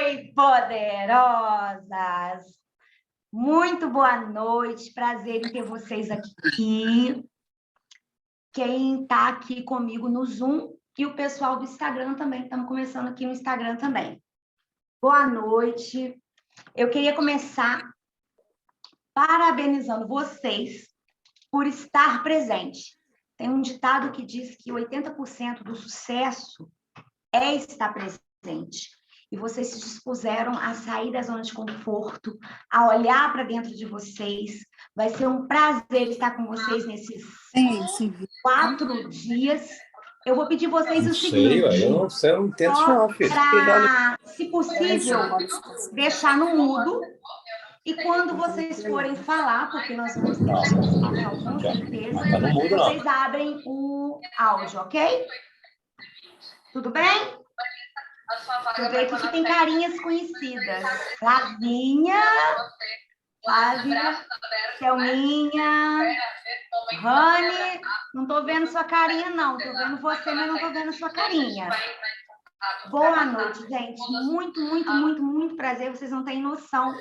Oi, poderosas! Muito boa noite, prazer em ter vocês aqui. Quem está aqui comigo no Zoom e o pessoal do Instagram também, estamos começando aqui no Instagram também. Boa noite. Eu queria começar parabenizando vocês por estar presente. Tem um ditado que diz que 80% do sucesso é estar presente. E vocês se dispuseram a sair da zona de conforto, a olhar para dentro de vocês. Vai ser um prazer estar com vocês nesses 4 dias. Eu vou pedir vocês o seguinte. Eu não entendo só para, se possível, deixar no mudo. E quando vocês forem falar, porque nós vamos ter participação com certeza, vocês abrem o áudio, ok? Tudo bem? Eu vejo aqui que tem carinhas conhecidas. Flavinha, Flávia, Selminha, Rani. Não estou vendo sua carinha, não. Estou vendo você, mas não estou vendo sua carinha. Boa noite, gente. Muito, muito, muito, muito prazer. Vocês não têm noção do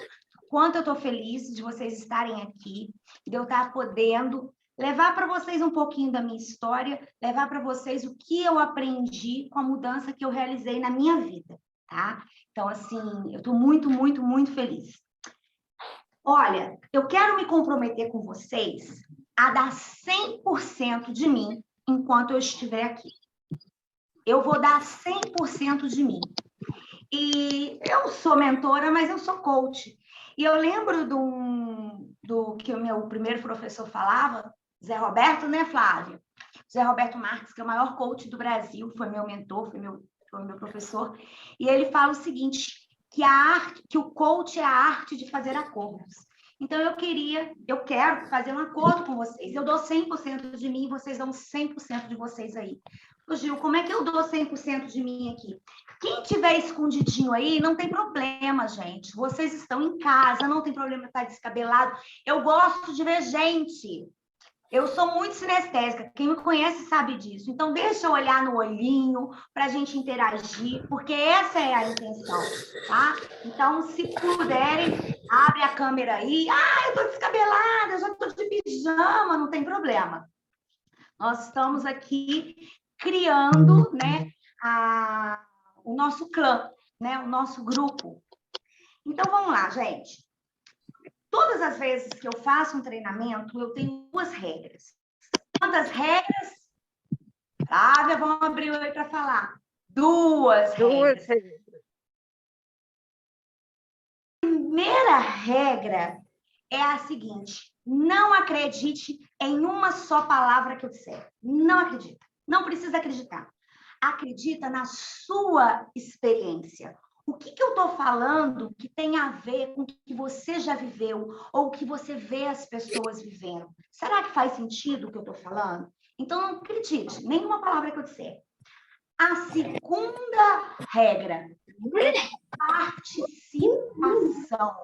quanto eu estou feliz de vocês estarem aqui, de eu estar podendo levar para vocês um pouquinho da minha história, levar para vocês o que eu aprendi com a mudança que eu realizei na minha vida, tá? Então, assim, eu estou muito, muito, muito feliz. Olha, eu quero me comprometer com vocês a dar 100% de mim enquanto eu estiver aqui. Eu vou dar 100% de mim. E eu sou mentora, mas eu sou coach. E eu lembro do que o meu primeiro professor falava, Zé Roberto, né, Flávia? Zé Roberto Marques, que é o maior coach do Brasil, foi meu mentor, foi meu professor. E ele fala o seguinte, que o coach é a arte de fazer acordos. Então, eu quero fazer um acordo com vocês. Eu dou 100% de mim e vocês dão 100% de vocês aí. Ô, Gil, como é que eu dou 100% de mim aqui? Quem tiver escondidinho aí, não tem problema, gente. Vocês estão em casa, não tem problema estar descabelado. Eu gosto de ver gente. Eu sou muito sinestésica. Quem me conhece sabe disso. Então, deixa eu olhar no olhinho para a gente interagir, porque essa é a intenção, tá? Então, se puderem, abre a câmera aí. Ah, eu estou descabelada, eu já estou de pijama, não tem problema. Nós estamos aqui criando, né, o nosso clã, né, o nosso grupo. Então, vamos lá, gente. Todas as vezes que eu faço um treinamento, eu tenho 2 regras. Quantas regras? Flávia, vamos abrir o olho para falar. 2 regras. A primeira regra é a seguinte: não acredite em uma só palavra que eu disser. Não acredita. Não precisa acreditar. Acredita na sua experiência. O que eu estou falando que tem a ver com o que você já viveu ou o que você vê as pessoas vivendo? Será que faz sentido o que eu estou falando? Então, não acredite, nenhuma palavra que eu disser. A segunda regra é participação.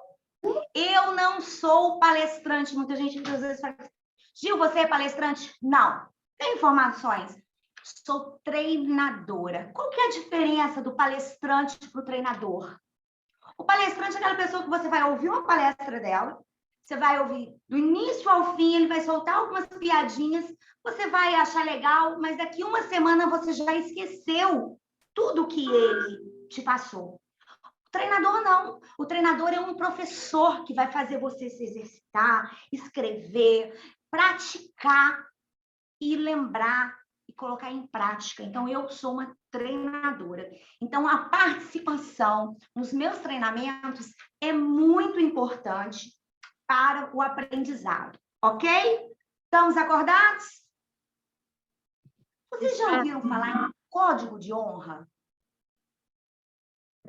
Eu não sou palestrante. Muita gente muitas vezes fala, Gil, você é palestrante? Não. Tem informações. Sou treinadora. Qual que é a diferença do palestrante para o treinador? O palestrante é aquela pessoa que você vai ouvir uma palestra dela, você vai ouvir do início ao fim, ele vai soltar algumas piadinhas, você vai achar legal, mas daqui uma semana você já esqueceu tudo que ele te passou. O treinador não. O treinador é um professor que vai fazer você se exercitar, escrever, praticar e lembrar e colocar em prática. Então, eu sou uma treinadora. Então, a participação nos meus treinamentos é muito importante para o aprendizado, ok? Estamos acordados? Vocês já ouviram falar em código de honra?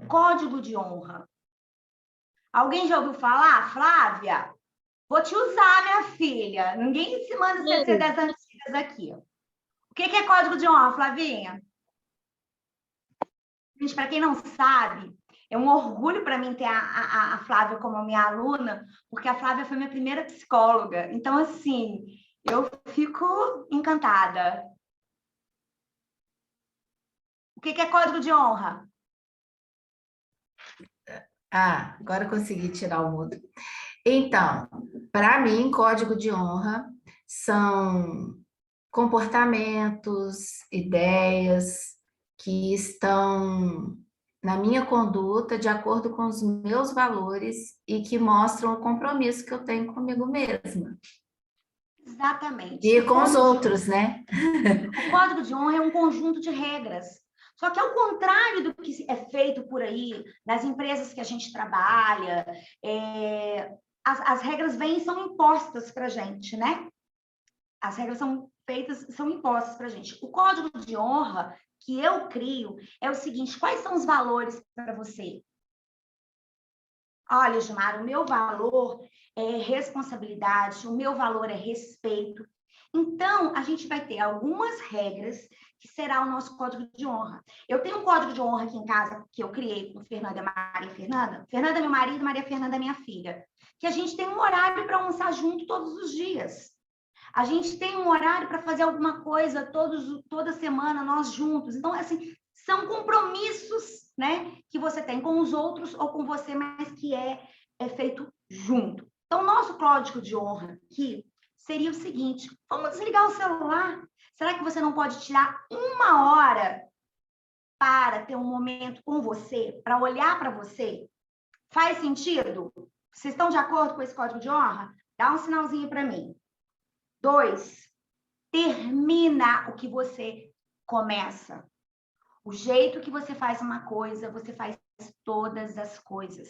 Código de honra. Alguém já ouviu falar? Flávia? Vou te usar, minha filha. Ninguém se manda esquecer das antigas aqui. O que é código de honra, Flavinha? Gente, para quem não sabe, é um orgulho para mim ter a Flávia como minha aluna, porque a Flávia foi minha primeira psicóloga. Então, assim, eu fico encantada. O que é código de honra? Ah, agora eu consegui tirar o mudo. Então, para mim, código de honra são comportamentos, ideias que estão na minha conduta de acordo com os meus valores e que mostram o compromisso que eu tenho comigo mesma. Exatamente. E com os outros, né? O código de honra é um conjunto de regras. Só que, ao contrário do que é feito por aí, nas empresas que a gente trabalha, as regras vêm e são impostas para a gente, né? As regras são feitas, são impostas para a gente. O código de honra que eu crio é o seguinte: quais são os valores para você? Olha, Gilmar, o meu valor é responsabilidade, o meu valor é respeito. Então, a gente vai ter algumas regras que será o nosso código de honra. Eu tenho um código de honra aqui em casa que eu criei com Fernanda, Maria e Fernanda. Fernanda é meu marido, Maria Fernanda é minha filha. Que a gente tem um horário para almoçar junto todos os dias. A gente tem um horário para fazer alguma coisa toda semana, nós juntos. Então, assim, são compromissos, né, que você tem com os outros ou com você, mas que é feito junto. Então, nosso código de honra aqui seria o seguinte: vamos desligar o celular. Será que você não pode tirar uma hora para ter um momento com você, para olhar para você? Faz sentido? Vocês estão de acordo com esse código de honra? Dá um sinalzinho para mim. 2, termina o que você começa. O jeito que você faz uma coisa, você faz todas as coisas.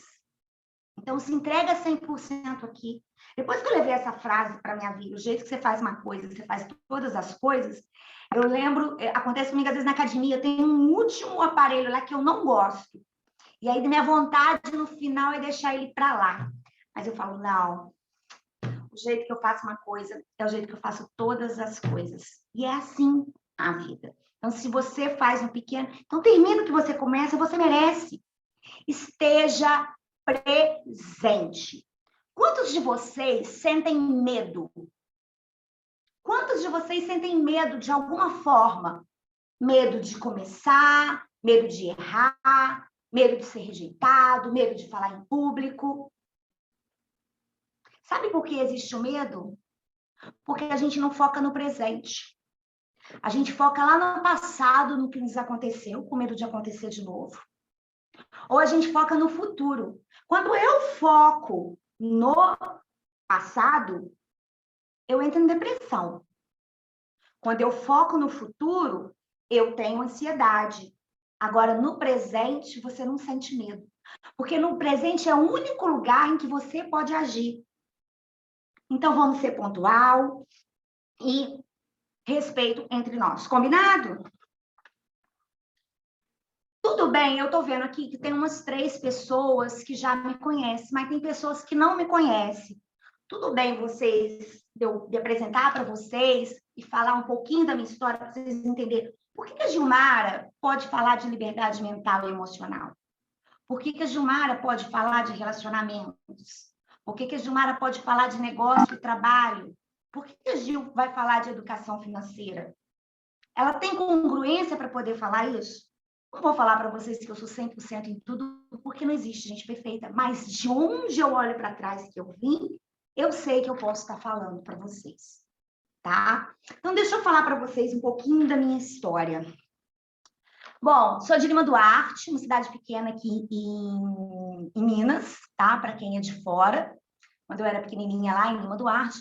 Então, se entrega 100% aqui. Depois que eu levei essa frase para minha vida, o jeito que você faz uma coisa, você faz todas as coisas, eu lembro, acontece comigo às vezes na academia, tem um último aparelho lá que eu não gosto. E aí, minha vontade no final é deixar ele para lá. Mas eu falo, não, o jeito que eu faço uma coisa é o jeito que eu faço todas as coisas. E é assim a vida. Então, se você faz um pequeno... Então, termina o que você começa, você merece. Esteja presente. Quantos de vocês sentem medo? Quantos de vocês sentem medo de alguma forma? Medo de começar, medo de errar, medo de ser rejeitado, medo de falar em público. Sabe por que existe o medo? Porque a gente não foca no presente. A gente foca lá no passado, no que nos aconteceu, com medo de acontecer de novo. Ou a gente foca no futuro. Quando eu foco no passado, eu entro em depressão. Quando eu foco no futuro, eu tenho ansiedade. Agora, no presente, você não sente medo. Porque no presente é o único lugar em que você pode agir. Então, vamos ser pontual e respeito entre nós. Combinado? Tudo bem, eu estou vendo aqui que tem umas 3 pessoas que já me conhecem, mas tem pessoas que não me conhecem. Tudo bem vocês, de apresentar para vocês e falar um pouquinho da minha história para vocês entenderem por que a Gilmara pode falar de liberdade mental e emocional? Por que a Gilmara pode falar de relacionamentos? Por que a Gilmara pode falar de negócio e trabalho? Por que a Gil vai falar de educação financeira? Ela tem congruência para poder falar isso? Não vou falar para vocês que eu sou 100% em tudo, porque não existe gente perfeita. Mas de onde eu olho para trás que eu vim, eu sei que eu posso estar falando para vocês, tá? Então, deixa eu falar para vocês um pouquinho da minha história. Bom, sou de Lima Duarte, uma cidade pequena aqui em Minas, tá? Para quem é de fora. Quando eu era pequenininha lá em Lima Duarte.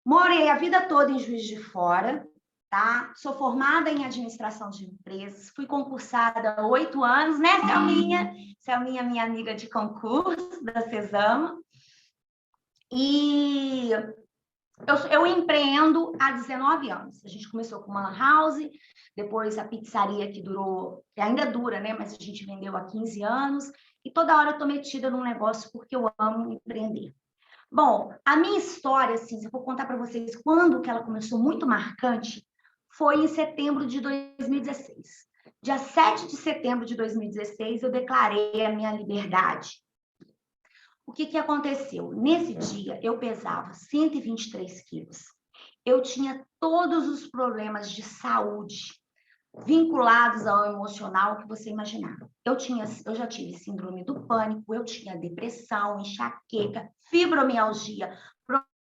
Morei a vida toda em Juiz de Fora, tá? Sou formada em administração de empresas, fui concursada há 8 anos, né, Selminha? Selminha, minha amiga de concurso da Cesama. E eu empreendo há 19 anos. A gente começou com uma lan house, depois a pizzaria que durou, que ainda dura, né? Mas a gente vendeu há 15 anos. E toda hora eu estou metida num negócio porque eu amo empreender. Bom, a minha história, assim, se eu for contar para vocês quando que ela começou muito marcante, foi em setembro de 2016. Dia 7 de setembro de 2016, eu declarei a minha liberdade. O que aconteceu? Nesse dia, eu pesava 123 quilos. Eu tinha todos os problemas de saúde vinculados ao emocional que você imaginava. eu já tive síndrome do pânico, eu tinha depressão, enxaqueca, fibromialgia,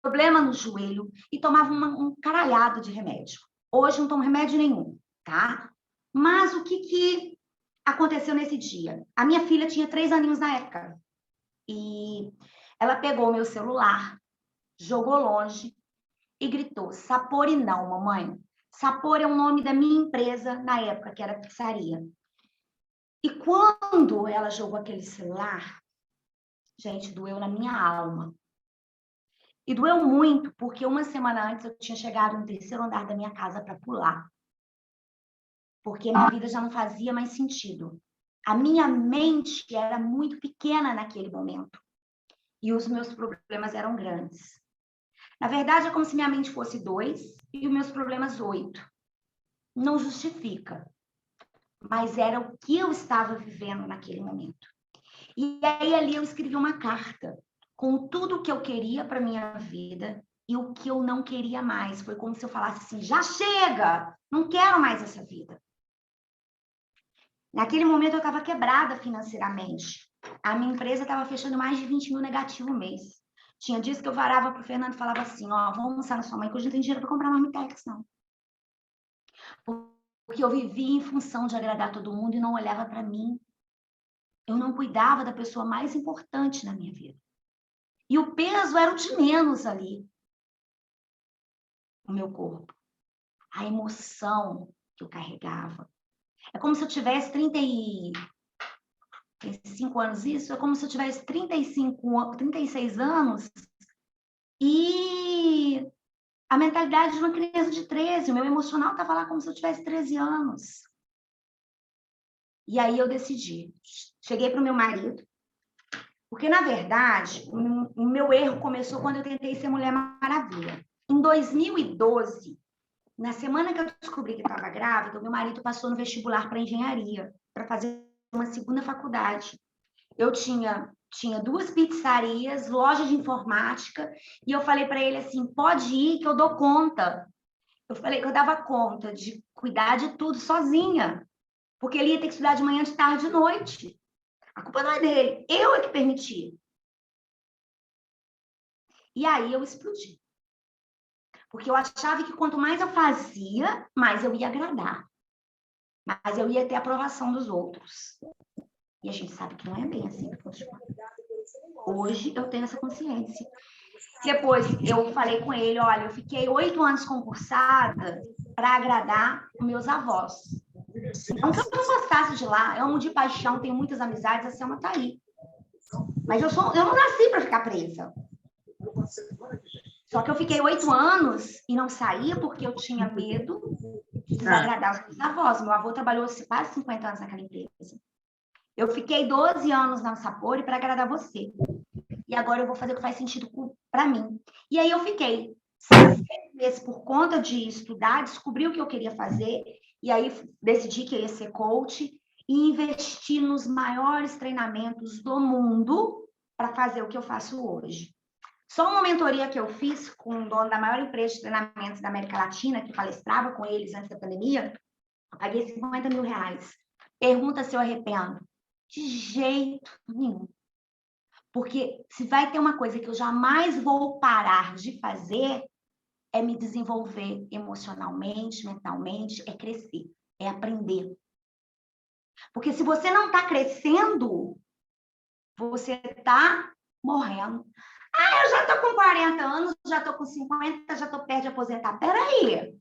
problema no joelho e tomava um caralhado de remédio. Hoje não tomo remédio nenhum, tá? Mas o que aconteceu nesse dia? A minha filha tinha 3 aninhos na época e ela pegou o meu celular, jogou longe e gritou: Sapori não, mamãe. Sapori é o nome da minha empresa na época, que era pizzaria. E quando ela jogou aquele celular, gente, doeu na minha alma. E doeu muito, porque uma semana antes eu tinha chegado no 3º andar da minha casa para pular. Porque minha vida já não fazia mais sentido. A minha mente era muito pequena naquele momento. E os meus problemas eram grandes. Na verdade, é como se minha mente fosse 2 e os meus problemas 8. Não justifica. Mas era o que eu estava vivendo naquele momento. E aí ali eu escrevi uma carta com tudo o que eu queria para minha vida e o que eu não queria mais. Foi como se eu falasse assim: já chega, não quero mais essa vida. Naquele momento eu estava quebrada financeiramente. A minha empresa estava fechando mais de 20 mil negativo no mês. Tinha dias que eu varava para o Fernando e falava assim: ó, vamos almoçar na sua mãe, que hoje não tem dinheiro para comprar marmitex, não. Porque eu vivia em função de agradar todo mundo e não olhava para mim. Eu não cuidava da pessoa mais importante na minha vida. E o peso era o de menos ali. O meu corpo. A emoção que eu carregava. É como se eu tivesse 35 anos isso, é como se eu tivesse 36 anos e a mentalidade de uma criança de 13. O meu emocional estava lá como se eu tivesse 13 anos. E aí eu decidi. Cheguei para o meu marido, porque, na verdade, o meu erro começou quando eu tentei ser Mulher Maravilha. Em 2012, na semana que eu descobri que estava grávida, o meu marido passou no vestibular para engenharia, para fazer uma segunda faculdade. Eu tinha 2 pizzarias, loja de informática, e eu falei para ele assim: pode ir que eu dou conta. Eu falei que eu dava conta de cuidar de tudo sozinha, porque ele ia ter que estudar de manhã, de tarde, de noite. A culpa não é dele, eu é que permiti. E aí eu explodi. Porque eu achava que quanto mais eu fazia, mais eu ia agradar. Mas eu ia ter a aprovação dos outros. E a gente sabe que não é bem assim que funciona. Hoje eu tenho essa consciência. Depois eu falei com ele: olha, eu fiquei 8 anos concursada para agradar meus avós. Não que eu não gostasse de lá, eu amo de paixão, tenho muitas amizades, a Selma está aí. Mas eu não nasci para ficar presa. Só que eu fiquei 8 anos e não saía porque eu tinha medo de desagradar os meus avós. Meu avô trabalhou quase 50 anos naquela empresa. Eu fiquei 12 anos na Sapori para agradar você. E agora eu vou fazer o que faz sentido para mim. E aí eu fiquei 6 meses por conta de estudar, descobri o que eu queria fazer, e aí decidi que eu ia ser coach e investi nos maiores treinamentos do mundo para fazer o que eu faço hoje. Só uma mentoria que eu fiz com o dono da maior empresa de treinamentos da América Latina, que palestrava com eles antes da pandemia, eu paguei 50 mil reais. Pergunta se eu arrependo. De jeito nenhum. Porque se vai ter uma coisa que eu jamais vou parar de fazer, é me desenvolver emocionalmente, mentalmente, é crescer, é aprender. Porque se você não está crescendo, você está morrendo. Ah, eu já estou com 40 anos, já estou com 50, já estou perto de aposentar. Peraí.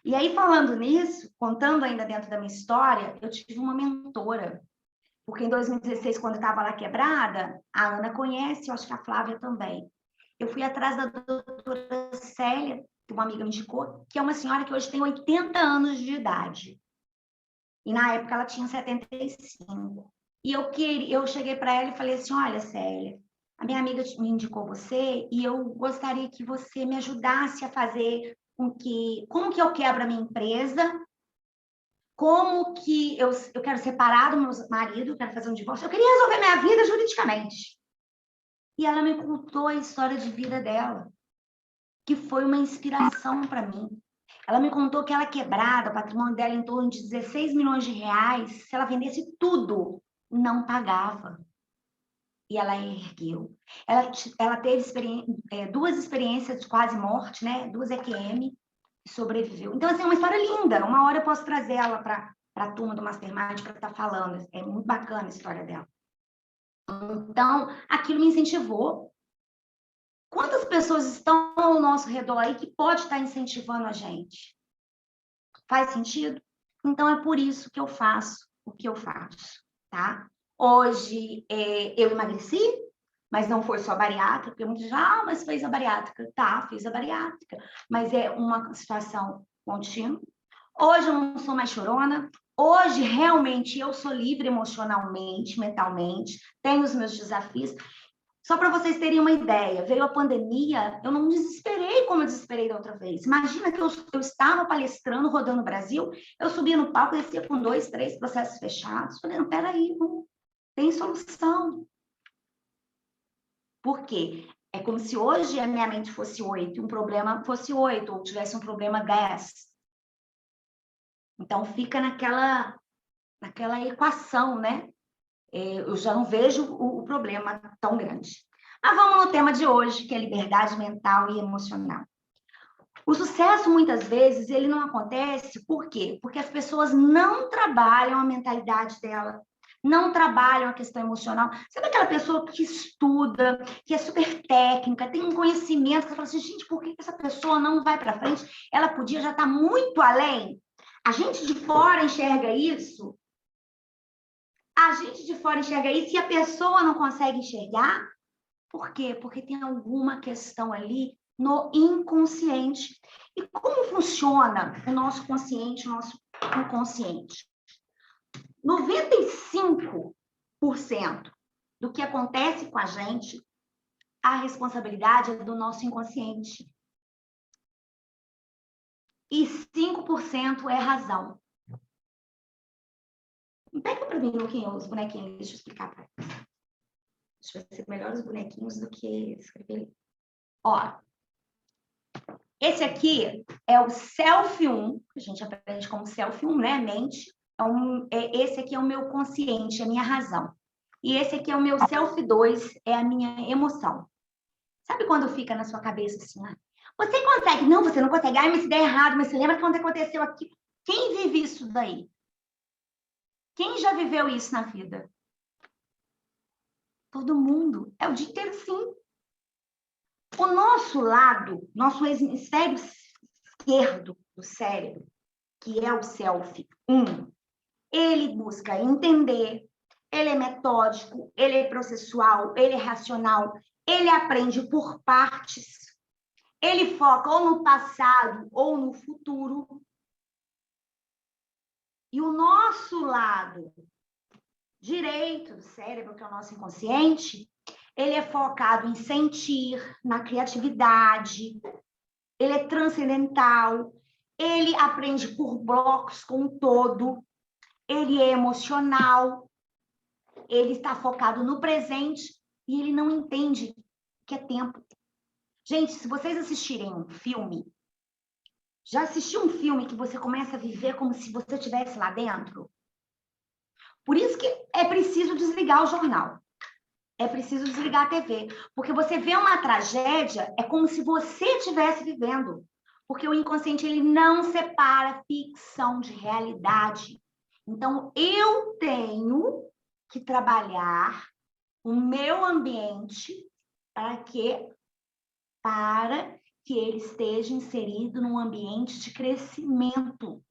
E aí, falando nisso, contando ainda dentro da minha história, eu tive uma mentora. Porque em 2016, quando eu estava lá quebrada, a Ana conhece, eu acho que a Flávia também. Eu fui atrás da doutora Célia, que uma amiga me indicou, que é uma senhora que hoje tem 80 anos de idade. E na época ela tinha 75. E eu cheguei para ela e falei assim: olha, Célia, a minha amiga me indicou você e eu gostaria que você me ajudasse a fazer como que eu quebro a minha empresa, como que eu quero separar do meu marido, quero fazer um divórcio, eu queria resolver minha vida juridicamente. E ela me contou a história de vida dela, que foi uma inspiração para mim. Ela me contou que ela é quebrada, o patrimônio dela em torno de 16 milhões de reais. Se ela vendesse tudo, não pagava. E ela ergueu. Ela teve duas experiências de quase morte, né? 2 EQM, e sobreviveu. Então, assim, é uma história linda. Uma hora eu posso trazer ela para a turma do Mastermind para estar falando. É muito bacana a história dela. Então, aquilo me incentivou. Quantas pessoas estão ao nosso redor aí que pode estar incentivando a gente? Faz sentido? Então, é por isso que eu faço o que eu faço, tá? Hoje, eu emagreci, mas não foi só a bariátrica, porque muitos dizem, mas fez a bariátrica. Tá, fiz a bariátrica, mas é uma situação contínua. Hoje eu não sou mais chorona. Hoje, realmente, eu sou livre emocionalmente, mentalmente, tenho os meus desafios. Só para vocês terem uma ideia, veio a pandemia, eu não desesperei como eu desesperei da outra vez. Imagina que eu estava palestrando, rodando o Brasil, eu subia no palco e descia com 2, 3 processos fechados. Falei, não, peraí, não tem solução. Por quê? É como se hoje a minha mente fosse 8 e um problema fosse 8, ou tivesse um problema 10. Então, fica naquela equação, né? Eu já não vejo o problema tão grande. Mas vamos no tema de hoje, que é liberdade mental e emocional. O sucesso, muitas vezes, ele não acontece, por quê? Porque as pessoas não trabalham a mentalidade dela, não trabalham a questão emocional. Sabe aquela pessoa que estuda, que é super técnica, tem um conhecimento, que você fala assim, gente, por que essa pessoa não vai para frente? Ela podia já estar muito além. A gente de fora enxerga isso. A gente de fora enxerga isso e a pessoa não consegue enxergar. Por quê? Porque tem alguma questão ali no inconsciente. E como funciona o nosso consciente, o nosso inconsciente? 95% do que acontece com a gente, a responsabilidade é do nosso inconsciente. E 5% é razão. Pega para mim, Luquinha, os bonequinhos, deixa eu explicar para vocês. Acho que vai ser melhor os bonequinhos do que escrever. Ó, esse aqui é o Self 1, a gente aprende como Self 1, né? Mente. Esse aqui é o meu consciente, a minha razão. E esse aqui é o meu Self 2, é a minha emoção. Sabe quando fica na sua cabeça assim, você consegue? Não, você não consegue. Ai, mas se der errado, mas você lembra quando aconteceu aqui? Quem vive isso daí? Quem já viveu isso na vida? Todo mundo. É o dia inteiro, sim. O nosso lado, nosso hemisfério esquerdo do cérebro, que é o Self 1, ele busca entender, ele é metódico, ele é processual, ele é racional, ele aprende por partes, ele foca ou no passado ou no futuro. E o nosso lado direito do cérebro, que é o nosso inconsciente, ele é focado em sentir, na criatividade, ele é transcendental, ele aprende por blocos com um todo, ele é emocional, ele está focado no presente e ele não entende que é tempo. Gente, se vocês assistirem um filme, já assistiu um filme que você começa a viver como se você estivesse lá dentro? Por isso que é preciso desligar o jornal. É preciso desligar a TV. Porque você vê uma tragédia, é como se você estivesse vivendo. Porque o inconsciente, ele não separa ficção de realidade. Então, eu tenho que trabalhar o meu ambiente para que ele esteja inserido num ambiente de crescimento.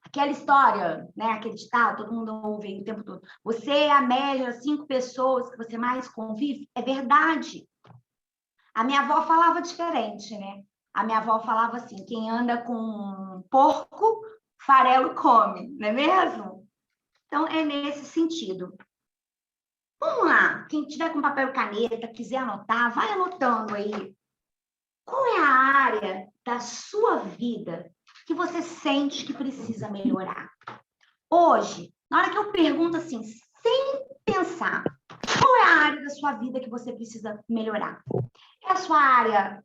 Aquela história, né? Aquele ditado, todo mundo ouve aí o tempo todo. Você é a média das 5 pessoas que você mais convive. É verdade. A minha avó falava diferente, né? A minha avó falava assim, quem anda com porco, farelo come, não é mesmo? Então, é nesse sentido. Vamos lá, quem tiver com papel e caneta, quiser anotar, vai anotando aí. Qual é a área da sua vida que você sente que precisa melhorar? Hoje, na hora que eu pergunto assim, sem pensar, qual é a área da sua vida que você precisa melhorar? É a sua área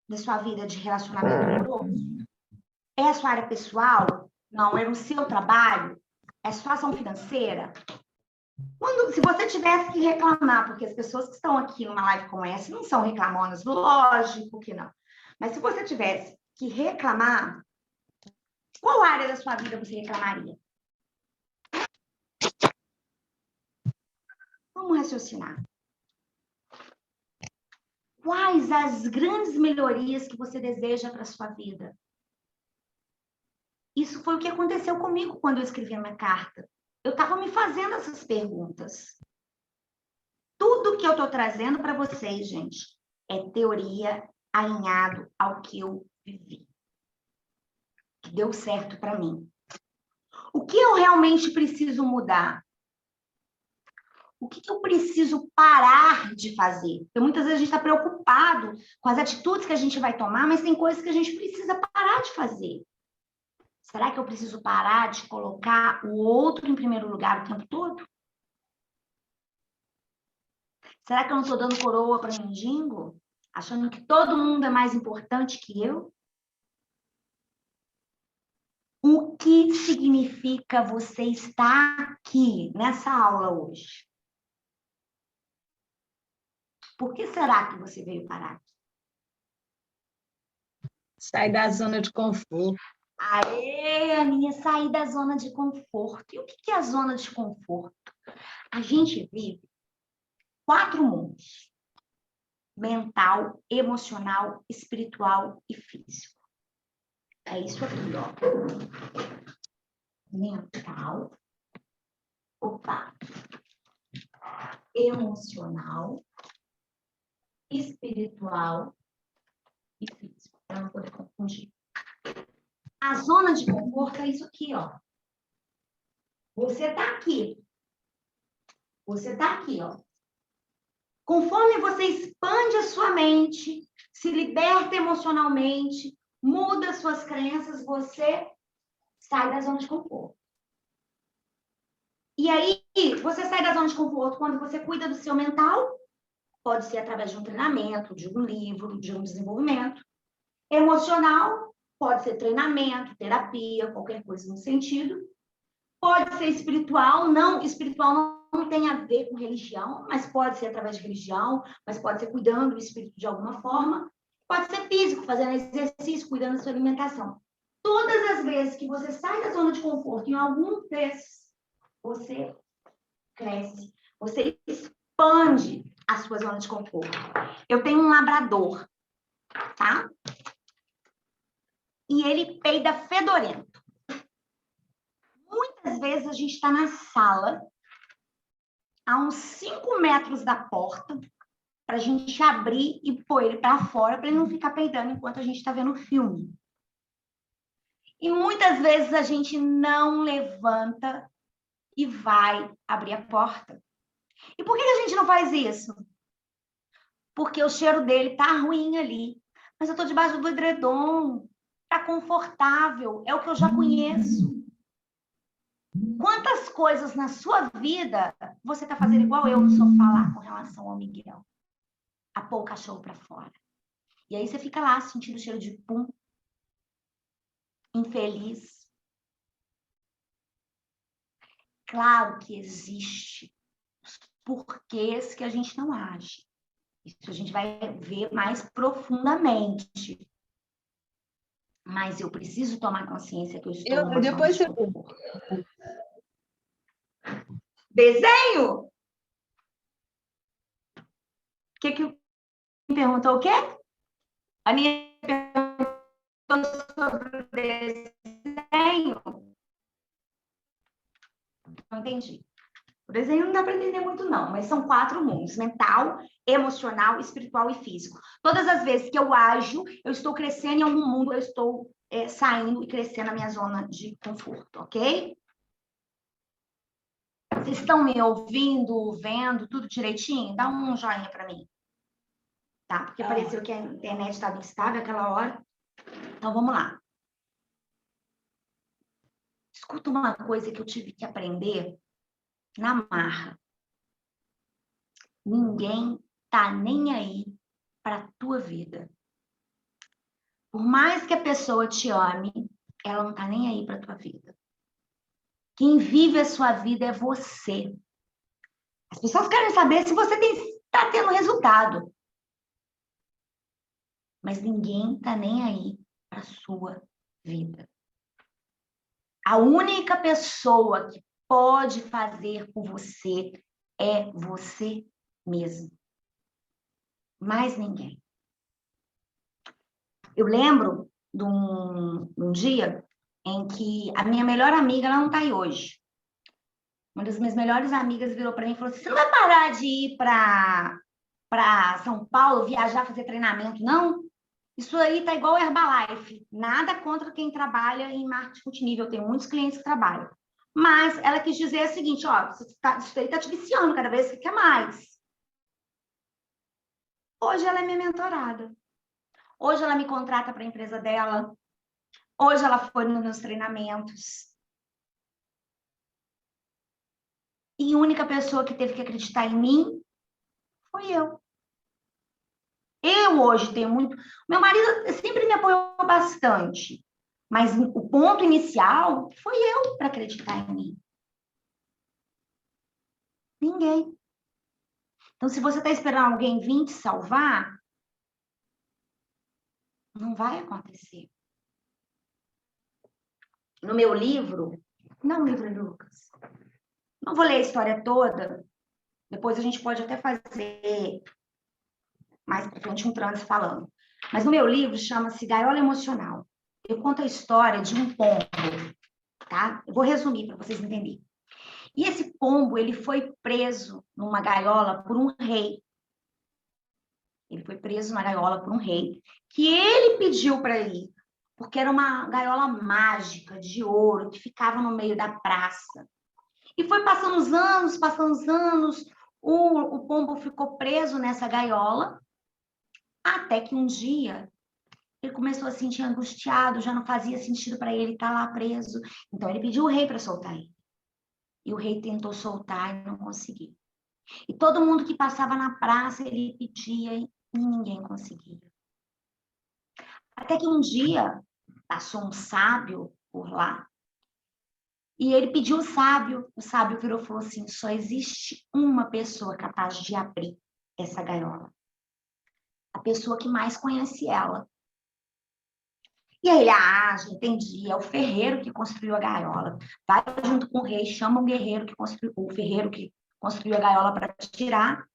da sua vida de relacionamento amoroso? É a sua área pessoal? Não, é no seu trabalho? É situação financeira? Se você tivesse que reclamar, porque as pessoas que estão aqui numa live como essa não são reclamonas, lógico que não. Mas se você tivesse que reclamar, qual área da sua vida você reclamaria? Vamos raciocinar. Quais as grandes melhorias que você deseja para a sua vida? Isso foi o que aconteceu comigo quando eu escrevi a minha carta. Eu estava me fazendo essas perguntas. Tudo que eu estou trazendo para vocês, gente, é teoria alinhado ao que eu vivi. Que deu certo para mim. O que eu realmente preciso mudar? O que eu preciso parar de fazer? Porque muitas vezes a gente está preocupado com as atitudes que a gente vai tomar, mas tem coisas que a gente precisa parar de fazer. Será que eu preciso parar de colocar o outro em primeiro lugar o tempo todo? Será que eu não estou dando coroa para mendigo? Achando que todo mundo é mais importante que eu? O que significa você estar aqui nessa aula hoje? Por que será que você veio parar aqui? Sai da zona de conforto. Aê, Aninha, sair da zona de conforto. E o que é a zona de conforto? A gente vive 4 mundos: mental, emocional, espiritual e físico. É isso aqui, ó. Mental, emocional, espiritual e físico. Para não poder confundir. A zona de conforto é isso aqui, ó. Você está aqui. Você está aqui, ó. Conforme você expande a sua mente, se liberta emocionalmente, muda suas crenças, você sai da zona de conforto. E aí, você sai da zona de conforto quando você cuida do seu mental, pode ser através de um treinamento, de um livro, de um desenvolvimento. Emocional, pode ser treinamento, terapia, qualquer coisa no sentido. Pode ser espiritual, não tem a ver com religião, mas pode ser através de religião, mas pode ser cuidando do espírito de alguma forma. Pode ser físico, fazendo exercício, cuidando da sua alimentação. Todas as vezes que você sai da zona de conforto em algum desses, você cresce, você expande a sua zona de conforto. Eu tenho um labrador, tá? E ele peida fedorento. Muitas vezes a gente está na sala, a uns 5 metros da porta, para a gente abrir e pôr ele para fora, para ele não ficar peidando enquanto a gente está vendo o filme. E muitas vezes a gente não levanta e vai abrir a porta. E por que a gente não faz isso? Porque o cheiro dele tá ruim ali. Mas eu estou debaixo do edredom, tá confortável, é o que eu já conheço. Quantas coisas na sua vida você está fazendo igual eu no sofá lá com relação ao Miguel? A pôr o cachorro para fora. E aí você fica lá sentindo o cheiro de pum, infeliz. Claro que existe os porquês que a gente não age. Isso a gente vai ver mais profundamente. Mas eu preciso tomar consciência que eu estou numa Depois zona de conforto. Desenho? Que me perguntou o quê? A minha perguntou sobre o desenho. Não entendi. O desenho não dá para entender muito, não, mas são 4 mundos: mental, emocional, espiritual e físico. Todas as vezes que eu ajo, eu estou crescendo em algum mundo, eu estou saindo e crescendo na minha zona de conforto, ok? Vocês estão me ouvindo, vendo, tudo direitinho? Dá um joinha para mim. Tá? Porque pareceu que a internet estava instável aquela hora. Então, vamos lá. Escuta uma coisa que eu tive que aprender na marra. Ninguém tá nem aí para a tua vida. Por mais que a pessoa te ame, ela não tá nem aí para tua vida. Quem vive a sua vida é você. As pessoas querem saber se você está tendo resultado. Mas ninguém tá nem aí para a sua vida. A única pessoa que pode fazer por você é você mesmo. Mais ninguém. Eu lembro de um dia em que a minha melhor amiga, ela não está aí hoje. Uma das minhas melhores amigas virou para mim e falou assim, você não vai parar de ir para São Paulo, viajar, fazer treinamento, não? Isso aí tá igual Herbalife. Nada contra quem trabalha em marketing multinível. Eu tenho muitos clientes que trabalham. Mas ela quis dizer o seguinte, ó, isso aí tá te viciando cada vez que quer mais. Hoje ela é minha mentorada. Hoje ela me contrata para a empresa dela. Hoje ela foi nos meus treinamentos. E a única pessoa que teve que acreditar em mim foi eu. Eu hoje tenho muito... Meu marido sempre me apoiou bastante. Mas o ponto inicial foi eu para acreditar em mim. Ninguém. Então, se você está esperando alguém vir te salvar, não vai acontecer. No meu livro, não livro, Lucas, não vou ler a história toda, depois a gente pode até fazer mais para frente um trânsito falando. Mas no meu livro chama-se Gaiola Emocional. Eu conto a história de um pombo, tá? Eu vou resumir para vocês entenderem. E esse pombo, ele foi preso numa gaiola por um rei. Ele foi preso na gaiola por um rei, que ele pediu para ir, porque era uma gaiola mágica, de ouro, que ficava no meio da praça. E foi passando os anos, o pombo ficou preso nessa gaiola, até que um dia ele começou a se sentir angustiado, já não fazia sentido para ele estar lá preso. Então ele pediu o rei para soltar ele. E o rei tentou soltar e não conseguiu. E todo mundo que passava na praça, ele pedia e ninguém conseguia. Até que um dia passou um sábio por lá e ele pediu o sábio virou e falou assim, só existe uma pessoa capaz de abrir essa gaiola. A pessoa que mais conhece ela. E aí ele, já entendi, é o ferreiro que construiu a gaiola. Vai junto com o rei, chama o ferreiro que construiu a gaiola para tirar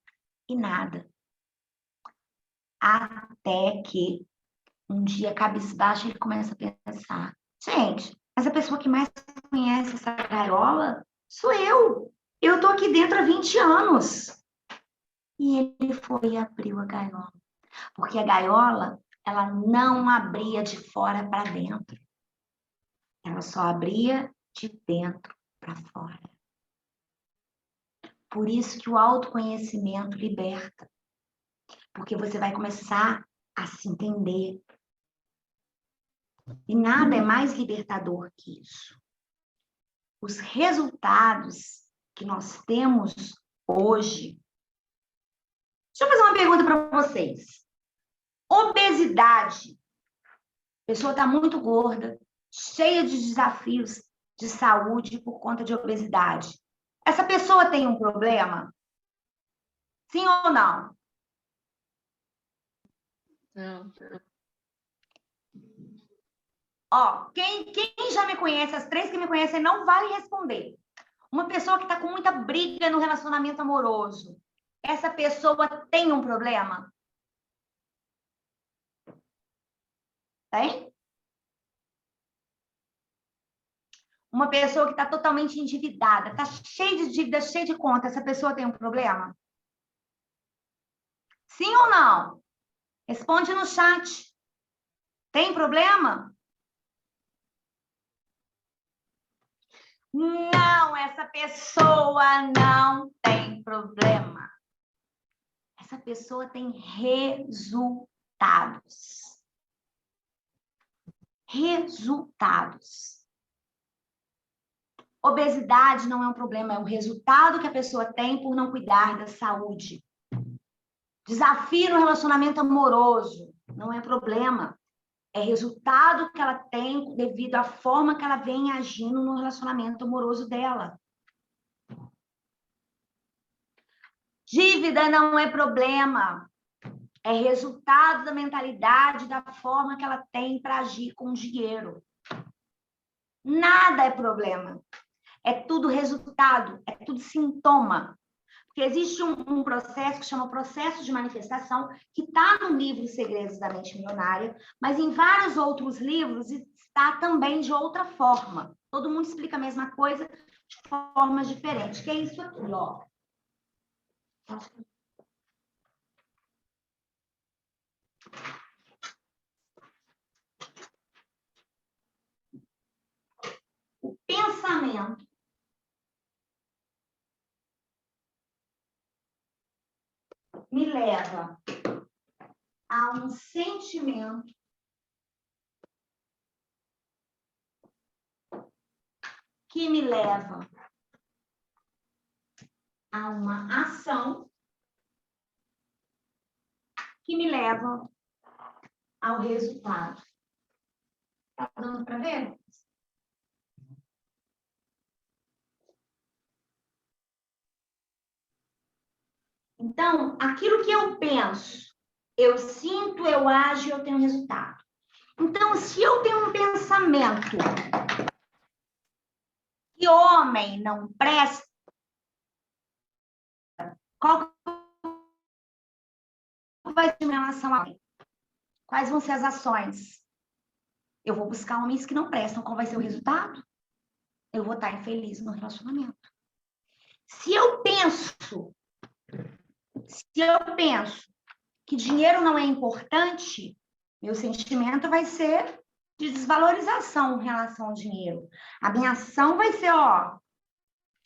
e nada. Até que um dia, cabisbaixo, ele começa a pensar, gente, mas a pessoa que mais conhece essa gaiola sou eu. Eu estou aqui dentro há 20 anos. E ele foi e abriu a gaiola. Porque a gaiola, ela não abria de fora para dentro. Ela só abria de dentro para fora. Por isso que o autoconhecimento liberta. Porque você vai começar a se entender. E nada é mais libertador que isso. Os resultados que nós temos hoje. Deixa eu fazer uma pergunta para vocês. Obesidade. A pessoa está muito gorda, cheia de desafios de saúde por conta de obesidade. Essa pessoa tem um problema? Sim ou não? Não. Ó, quem já me conhece, as 3 que me conhecem, não vale responder. Uma pessoa que está com muita briga no relacionamento amoroso, essa pessoa tem um problema? Tem? Uma pessoa que está totalmente endividada, está cheia de dívida, cheia de conta, essa pessoa tem um problema? Sim ou não? Responde no chat. Tem problema? Não, essa pessoa não tem problema. Essa pessoa tem resultados. Resultados. Obesidade não é um problema, é o resultado que a pessoa tem por não cuidar da saúde. Desafio no relacionamento amoroso não é problema, É resultado que ela tem devido à forma que ela vem agindo no relacionamento amoroso dela. Dívida não é problema. É resultado da mentalidade, da forma que ela tem para agir com o dinheiro. Nada é problema. É tudo resultado, é tudo sintoma. Porque existe um processo que chama processo de manifestação, que está no livro Segredos da Mente Milionária, mas em vários outros livros está também de outra forma. Todo mundo explica a mesma coisa de formas diferentes, que é isso aqui, ó. O pensamento me leva a um sentimento que me leva a uma ação que me leva ao resultado. Tá dando para ver? Então, aquilo que eu penso, eu sinto, eu ajo, eu tenho resultado. Então, se eu tenho um pensamento que homem não presta, qual vai ser a minha relação a homem? Quais vão ser as ações? Eu vou buscar homens que não prestam. Qual vai ser o resultado? Eu vou estar infeliz no relacionamento. Se eu penso que dinheiro não é importante, meu sentimento vai ser de desvalorização em relação ao dinheiro. A minha ação vai ser, ó,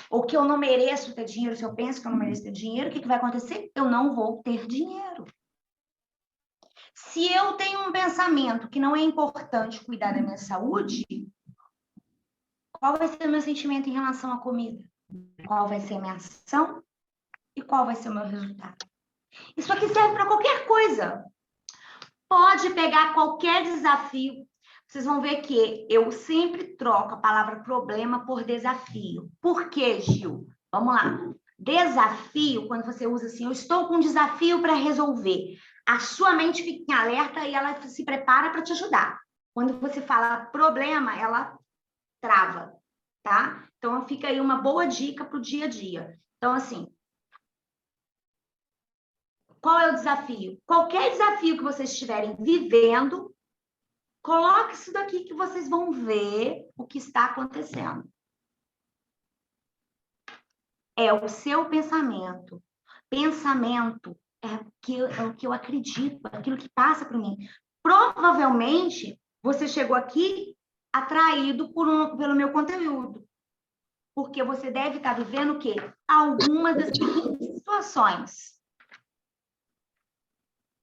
ou que eu não mereço ter dinheiro. Se eu penso que eu não mereço ter dinheiro, o que vai acontecer? Eu não vou ter dinheiro. Se eu tenho um pensamento que não é importante cuidar da minha saúde, qual vai ser o meu sentimento em relação à comida? Qual vai ser a minha ação? E qual vai ser o meu resultado? Isso aqui serve para qualquer coisa. Pode pegar qualquer desafio. Vocês vão ver que eu sempre troco a palavra problema por desafio. Por quê, Gil? Vamos lá. Desafio, quando você usa assim, eu estou com um desafio para resolver. A sua mente fica em alerta e ela se prepara para te ajudar. Quando você fala problema, ela trava, tá? Então, fica aí uma boa dica para o dia a dia. Então, assim, qual é o desafio? Qualquer desafio que vocês estiverem vivendo, coloque isso daqui que vocês vão ver o que está acontecendo. É o seu pensamento. Pensamento é o que eu acredito, é aquilo que passa por mim. Provavelmente, você chegou aqui atraído pelo meu conteúdo. Porque você deve estar vivendo o quê? Algumas das situações.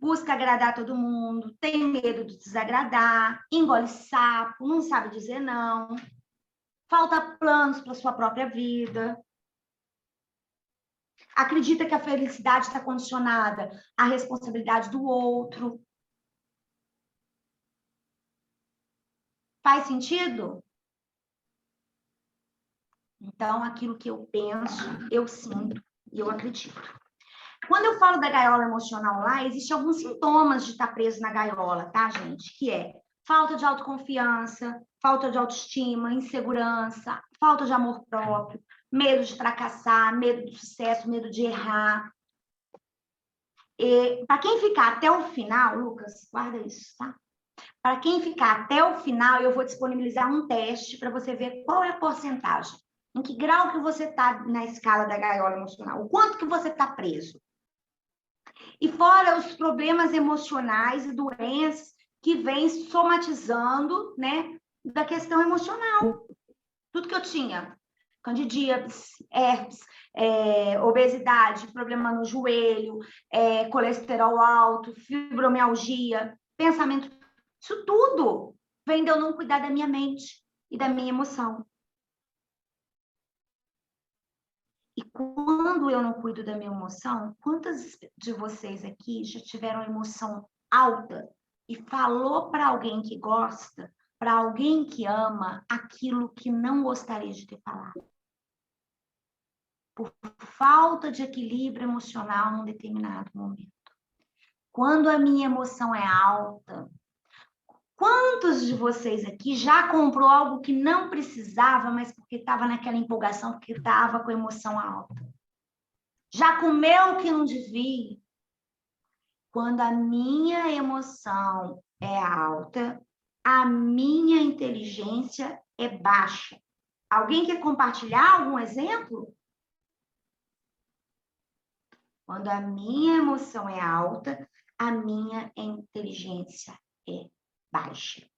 Busca agradar todo mundo, tem medo de desagradar, engole sapo, não sabe dizer não, falta planos para sua própria vida. Acredita que a felicidade está condicionada à responsabilidade do outro. Faz sentido? Então, aquilo que eu penso, eu sinto e eu acredito. Quando eu falo da gaiola emocional lá, existem alguns sintomas de estar preso na gaiola, tá, gente? Que é falta de autoconfiança, falta de autoestima, insegurança, falta de amor próprio, medo de fracassar, medo de sucesso, medo de errar. Para quem ficar até o final, Lucas, guarda isso, tá? Para quem ficar até o final, eu vou disponibilizar um teste para você ver qual é a porcentagem. Em que grau que você está na escala da gaiola emocional? O quanto que você está preso? E fora os problemas emocionais e doenças que vêm somatizando, né, da questão emocional. Tudo que eu tinha, candidíase, herpes, obesidade, problema no joelho, colesterol alto, fibromialgia, pensamento, isso tudo vem de eu não cuidar da minha mente e da minha emoção. E quando eu não cuido da minha emoção, quantas de vocês aqui já tiveram emoção alta e falou para alguém que gosta, para alguém que ama, aquilo que não gostaria de ter falado. Por falta de equilíbrio emocional num determinado momento. Quando a minha emoção é alta, quantos de vocês aqui já comprou algo que não precisava, mas porque estava naquela empolgação, porque estava com a emoção alta? Já comeu o que não devia? Quando a minha emoção é alta, a minha inteligência é baixa. Alguém quer compartilhar algum exemplo? Quando a minha emoção é alta, a minha inteligência é baixa.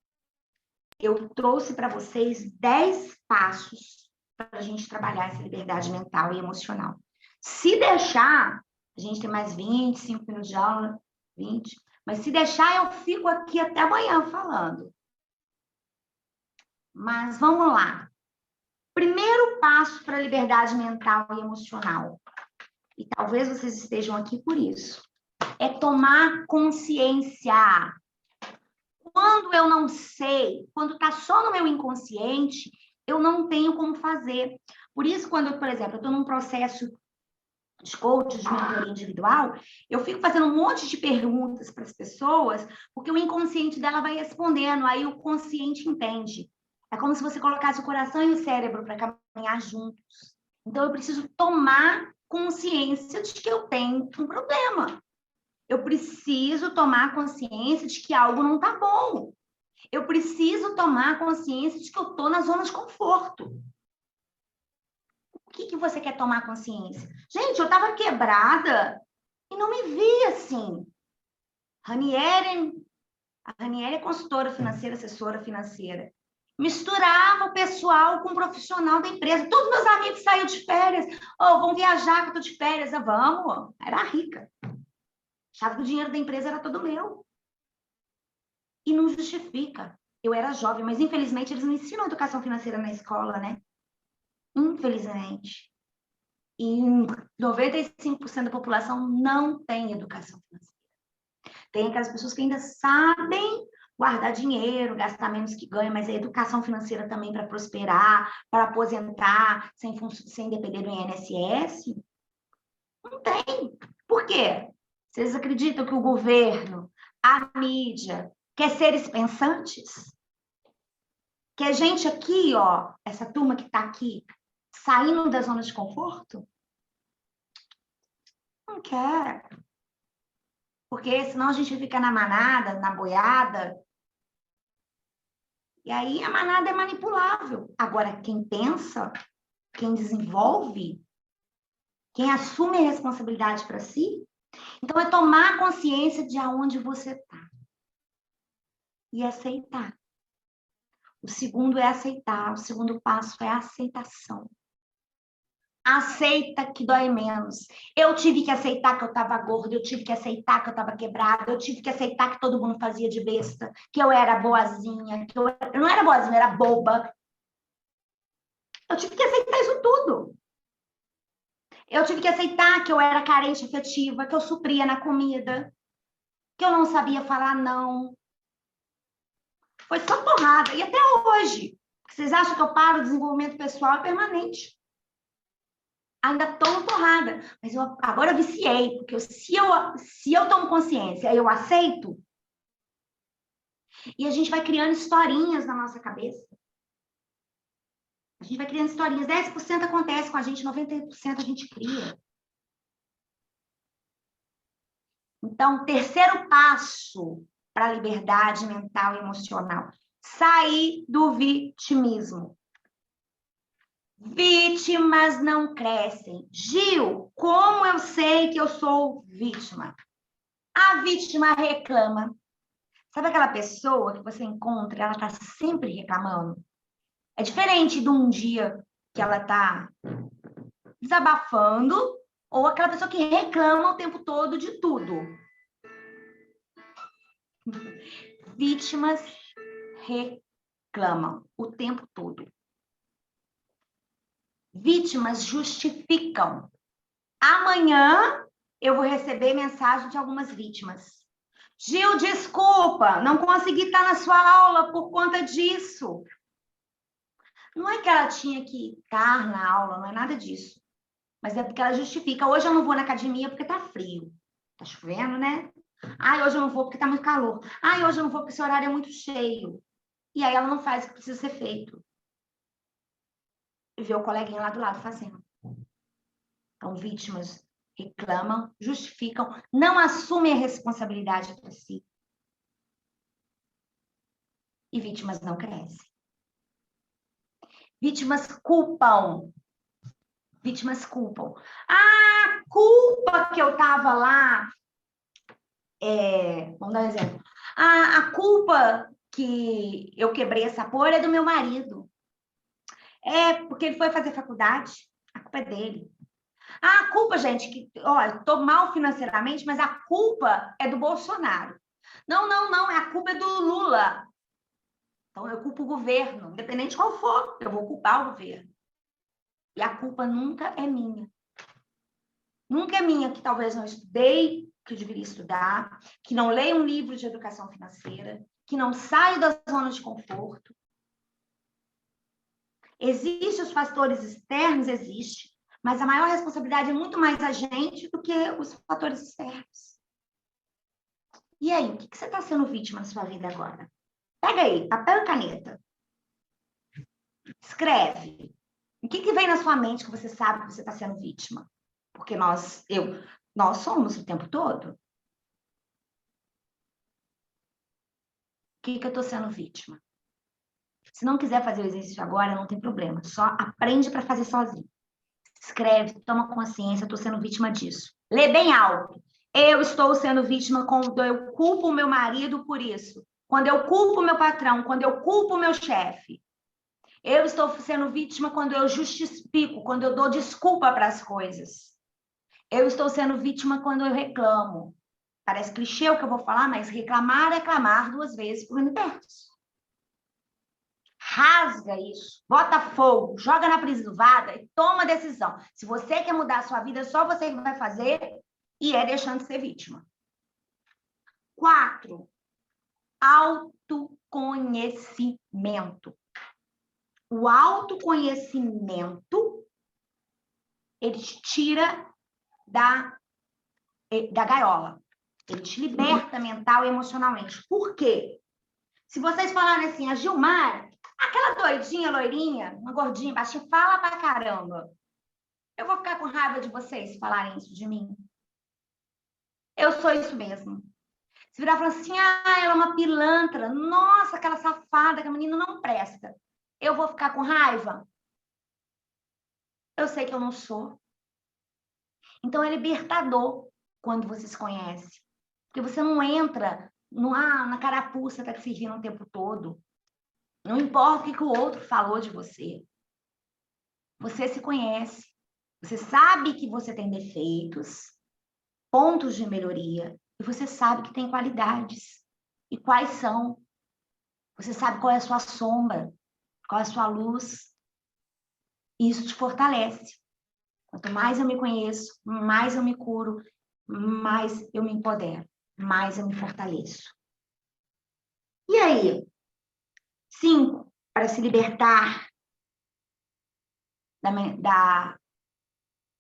Eu trouxe para vocês 10 passos para a gente trabalhar essa liberdade mental e emocional. Se deixar, a gente tem mais 25 minutos de aula, 20, mas se deixar, eu fico aqui até amanhã falando. Mas vamos lá. Primeiro passo para a liberdade mental e emocional, e talvez vocês estejam aqui por isso, é tomar consciência. Quando eu não sei, quando está só no meu inconsciente, eu não tenho como fazer. Por isso, quando, por exemplo, eu estou num processo de coach, de mentoria individual, eu fico fazendo um monte de perguntas para as pessoas, porque o inconsciente dela vai respondendo, aí o consciente entende. É como se você colocasse o coração e o cérebro para caminhar juntos. Então, eu preciso tomar consciência de que eu tenho um problema. Eu preciso tomar consciência de que algo não está bom. Eu preciso tomar consciência de que eu estou na zona de conforto. O que você quer tomar consciência? Gente, eu estava quebrada e não me vi assim. A Ranieri é consultora financeira, assessora financeira. Misturava o pessoal com o profissional da empresa. Todos meus amigos saíam de férias. Vamos viajar que eu estou de férias. Vamos. Era rica. Achava que o dinheiro da empresa era todo meu. E não justifica. Eu era jovem, mas infelizmente eles não ensinam educação financeira na escola, né? Infelizmente. E 95% da população não tem educação financeira. Tem aquelas pessoas que ainda sabem guardar dinheiro, gastar menos que ganha, mas a educação financeira também para prosperar, para aposentar, sem depender do INSS, não tem. Por quê? Vocês acreditam que o governo, a mídia, quer seres pensantes? Que a gente aqui, ó, essa turma que está aqui, saindo da zona de conforto? Não quer. Porque senão a gente fica na manada, na boiada. E aí a manada é manipulável. Agora, quem pensa, quem desenvolve, quem assume a responsabilidade para si, então é tomar consciência de aonde você está. E aceitar. O segundo é aceitar. O segundo passo é a aceitação. Aceita que dói menos. Eu tive que aceitar que eu estava gorda, eu tive que aceitar que eu estava quebrada, eu tive que aceitar que todo mundo fazia de besta, que eu era boazinha, que eu não era boazinha, eu era boba. Eu tive que aceitar isso tudo. Eu tive que aceitar que eu era carente afetiva, que eu supria na comida, que eu não sabia falar não. Foi só porrada. E até hoje. Vocês acham que eu paro? O desenvolvimento pessoal é permanente. Ainda tomo porrada. Mas agora eu viciei. Porque se eu tomo consciência, eu aceito. E a gente vai criando historinhas na nossa cabeça. A gente vai criando historinhas. 10% acontece com a gente, 90% a gente cria. Então, terceiro passo para a liberdade mental e emocional. Sair do vitimismo. Vítimas não crescem. Gil, como eu sei que eu sou vítima? A vítima reclama. Sabe aquela pessoa que você encontra, ela está sempre reclamando? É diferente de um dia que ela está desabafando ou aquela pessoa que reclama o tempo todo de tudo. Vítimas reclamam o tempo todo. Vítimas justificam. Amanhã eu vou receber mensagem de algumas vítimas. Gil, desculpa, não consegui estar na sua aula por conta disso. Não é que ela tinha que estar na aula, não é nada disso. Mas é porque ela justifica. Hoje eu não vou na academia porque tá frio. Tá chovendo, né? Ai, hoje eu não vou porque tá muito calor. Ai, hoje eu não vou porque esse horário é muito cheio. E aí ela não faz o que precisa ser feito. E vê o coleguinha lá do lado fazendo. Então, vítimas reclamam, justificam, não assumem a responsabilidade para si. E vítimas não crescem. Vítimas culpam. Vítimas culpam. Ah, culpa que eu estava lá. Vamos dar um exemplo. A culpa que eu quebrei essa porra é do meu marido. É porque ele foi fazer faculdade. A culpa é dele. A culpa, gente, que, olha, estou mal financeiramente, mas a culpa é do Bolsonaro. Não, não, não, a culpa é do Lula. Então, eu culpo o governo, independente de qual for, eu vou culpar o governo. E a culpa nunca é minha. Nunca é minha, que talvez não estudei, que eu deveria estudar, que não leio um livro de educação financeira, que não saio da zona de conforto. Existem os fatores externos, existe, mas a maior responsabilidade é muito mais a gente do que os fatores externos. E aí, o que você está sendo vítima na sua vida agora? Pega aí, papel e caneta. Escreve. O que vem na sua mente que você sabe que você está sendo vítima? Porque nós somos o tempo todo. O que eu estou sendo vítima? Se não quiser fazer o exercício agora, não tem problema. Só aprende para fazer sozinho. Escreve, toma consciência, eu estou sendo vítima disso. Lê bem alto. Eu estou sendo vítima quando eu culpo o meu marido por isso. Quando eu culpo o meu patrão, quando eu culpo o meu chefe. Eu estou sendo vítima quando eu justifico, quando eu dou desculpa para as coisas. Eu estou sendo vítima quando eu reclamo. Parece clichê o que eu vou falar, mas reclamar é clamar 2 vezes para o universo. Rasga isso, bota fogo, joga na privada e toma decisão. Se você quer mudar a sua vida, é só você que vai fazer e é deixando de ser vítima. 4, autoconhecimento. O autoconhecimento, ele te tira da gaiola. Ele te liberta mental e emocionalmente. Por quê? Se vocês falarem assim, a Gilmar, aquela doidinha, loirinha, uma gordinha, baixinha, fala pra caramba. Eu vou ficar com raiva de vocês falarem isso de mim. Eu sou isso mesmo. Se virar e falar assim, ela é uma pilantra, nossa, aquela safada, que a menina não presta. Eu vou ficar com raiva? Eu sei que eu não sou. Então é libertador quando você se conhece. Porque você não entra na carapuça que tá te servindo o tempo todo. Não importa o que o outro falou de você. Você se conhece. Você sabe que você tem defeitos, pontos de melhoria, e você sabe que tem qualidades. E quais são? Você sabe qual é a sua sombra, qual é a sua luz. E isso te fortalece. Quanto mais eu me conheço, mais eu me curo, mais eu me empodero, mais eu me fortaleço. E aí? 5, para se libertar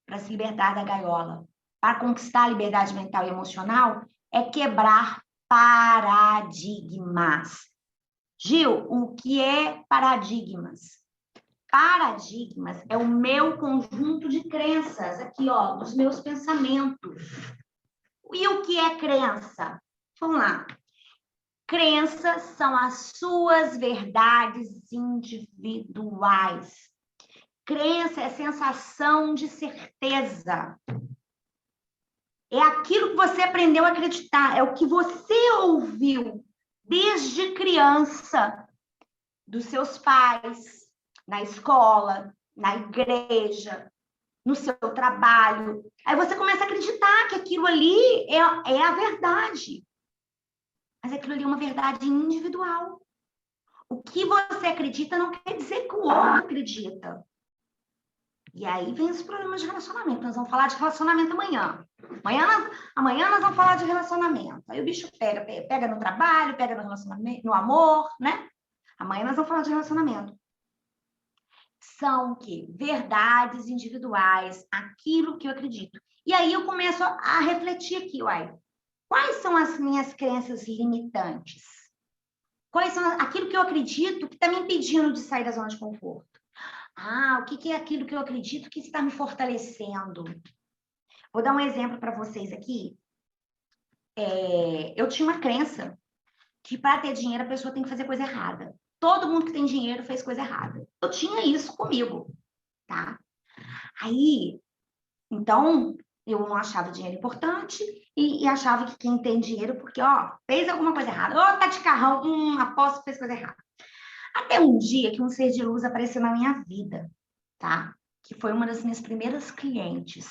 para se libertar da gaiola, para conquistar a liberdade mental e emocional, é quebrar paradigmas. Gil, o que é paradigmas? Paradigmas é o meu conjunto de crenças, aqui, ó, dos meus pensamentos. E o que é crença? Vamos lá. Crenças são as suas verdades individuais. Crença é sensação de certeza. É aquilo que você aprendeu a acreditar, é o que você ouviu desde criança, dos seus pais, na escola, na igreja, no seu trabalho. Aí você começa a acreditar que aquilo ali é a verdade. Mas aquilo ali é uma verdade individual. O que você acredita não quer dizer que o outro acredita. E aí vem os problemas de relacionamento. Nós vamos falar de relacionamento amanhã. Amanhã nós vamos falar de relacionamento. Aí o bicho pega no trabalho, pega no relacionamento, no amor, né? Amanhã nós vamos falar de relacionamento. São o quê? Verdades individuais, aquilo que eu acredito. E aí eu começo a refletir aqui, uai. Quais são as minhas crenças limitantes? Quais são aquilo que eu acredito que está me impedindo de sair da zona de conforto? O que é aquilo que eu acredito que está me fortalecendo? Vou dar um exemplo para vocês aqui. Eu tinha uma crença que para ter dinheiro a pessoa tem que fazer coisa errada. Todo mundo que tem dinheiro fez coisa errada. Eu tinha isso comigo, tá? Aí, então, eu não achava dinheiro importante e achava que quem tem dinheiro, porque, fez alguma coisa errada. Tá de carrão, aposto que fez coisa errada. Até um dia que um ser de luz apareceu na minha vida, tá? Que foi uma das minhas primeiras clientes.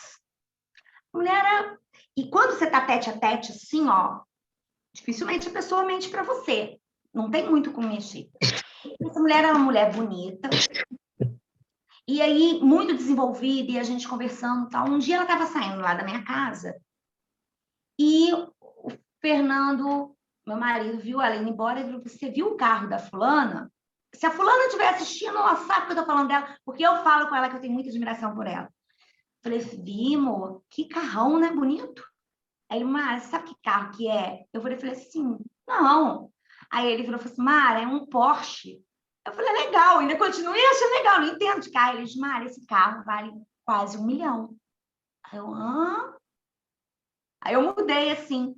Mulher, e quando você tá tete a tete, assim, dificilmente a pessoa mente para você. Não tem muito como mexer. Essa mulher era uma mulher bonita, e aí, muito desenvolvida, e a gente conversando e tal. Um dia ela estava saindo lá da minha casa, e o Fernando, meu marido, viu ela indo embora, e falou: você viu o carro da fulana? Se a fulana estiver assistindo, ela sabe que eu tô falando dela, porque eu falo com ela que eu tenho muita admiração por ela. Falei: vi, amor, que carrão, né? Bonito. Aí ele: Mara, sabe que carro que é? Eu falei assim, não. Aí ele falou assim: Mara, é um Porsche. Eu falei: legal, ainda continuo achando legal, não entendo de carro. Ele disse: Mara, esse carro vale quase 1 milhão. Aí eu: hã? Aí eu mudei assim.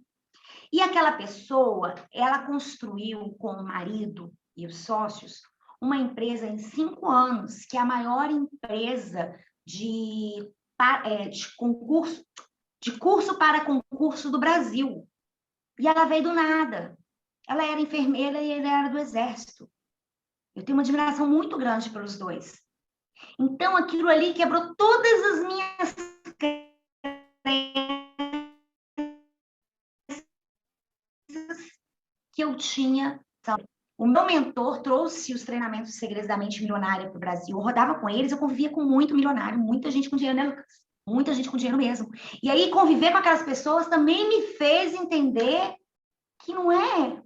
E aquela pessoa, ela construiu com o marido e os sócios uma empresa em 5 anos, que é a maior empresa de concurso, de curso para concurso do Brasil. E ela veio do nada. Ela era enfermeira e ele era do exército. Eu tenho uma admiração muito grande pelos dois. Então, aquilo ali quebrou todas as minhas crenças que eu tinha. O meu mentor trouxe os treinamentos Segredos da Mente Milionária para o Brasil. Eu rodava com eles, eu convivia com muito milionário, muita gente com dinheiro, né, Lucas? Muita gente com dinheiro mesmo. E aí, conviver com aquelas pessoas também me fez entender que não é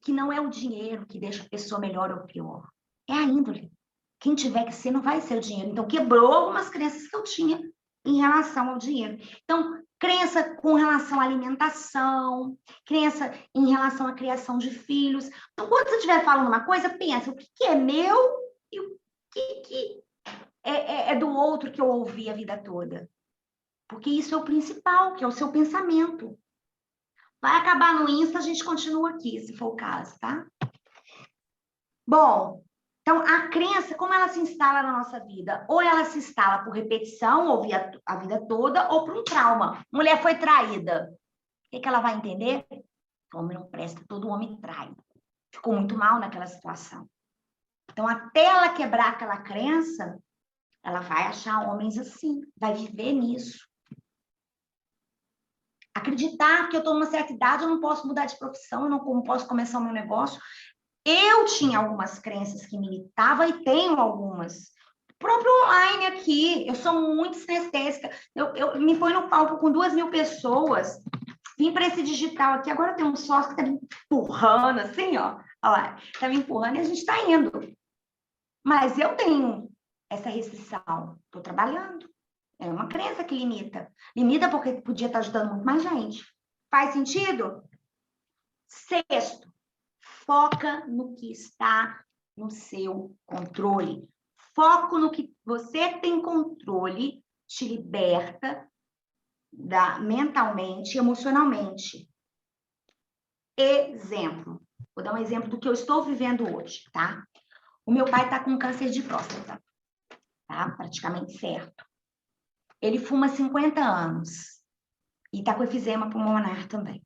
que não é o dinheiro que deixa a pessoa melhor ou pior. É a índole. Quem tiver que ser, não vai ser o dinheiro. Então, quebrou algumas crenças que eu tinha em relação ao dinheiro. Então, crença com relação à alimentação, crença em relação à criação de filhos. Então, quando você estiver falando uma coisa, pensa o que é meu e o que é do outro que eu ouvi a vida toda. Porque isso é o principal, que é o seu pensamento. Vai acabar no Insta, a gente continua aqui, se for o caso, tá? Bom, então a crença, como ela se instala na nossa vida? Ou ela se instala por repetição, ouvir a vida toda, ou por um trauma. Mulher foi traída. O que ela vai entender? O homem não presta, todo homem trai. Ficou muito mal naquela situação. Então, até ela quebrar aquela crença, ela vai achar homens assim, vai viver nisso. Acreditar que eu estou numa certa idade, eu não posso mudar de profissão, eu não posso começar o meu negócio. Eu tinha algumas crenças que me limitavam e tenho algumas. O próprio online aqui, eu sou muito sinestésica. Eu me ponho no palco com 2.000 pessoas, vim para esse digital aqui, agora tem um sócio que está me empurrando, assim, ó. Olha lá, está me empurrando e a gente está indo. Mas eu tenho essa restrição, estou trabalhando. É uma crença que limita. Limita porque podia estar ajudando muito mais gente. Faz sentido? Sexto, foca no que está no seu controle. Foco no que você tem controle te liberta mentalmente e emocionalmente. Exemplo. Vou dar um exemplo do que eu estou vivendo hoje, tá? O meu pai está com câncer de próstata, tá? Praticamente certo. Ele fuma 50 anos e está com efizema pulmonar também.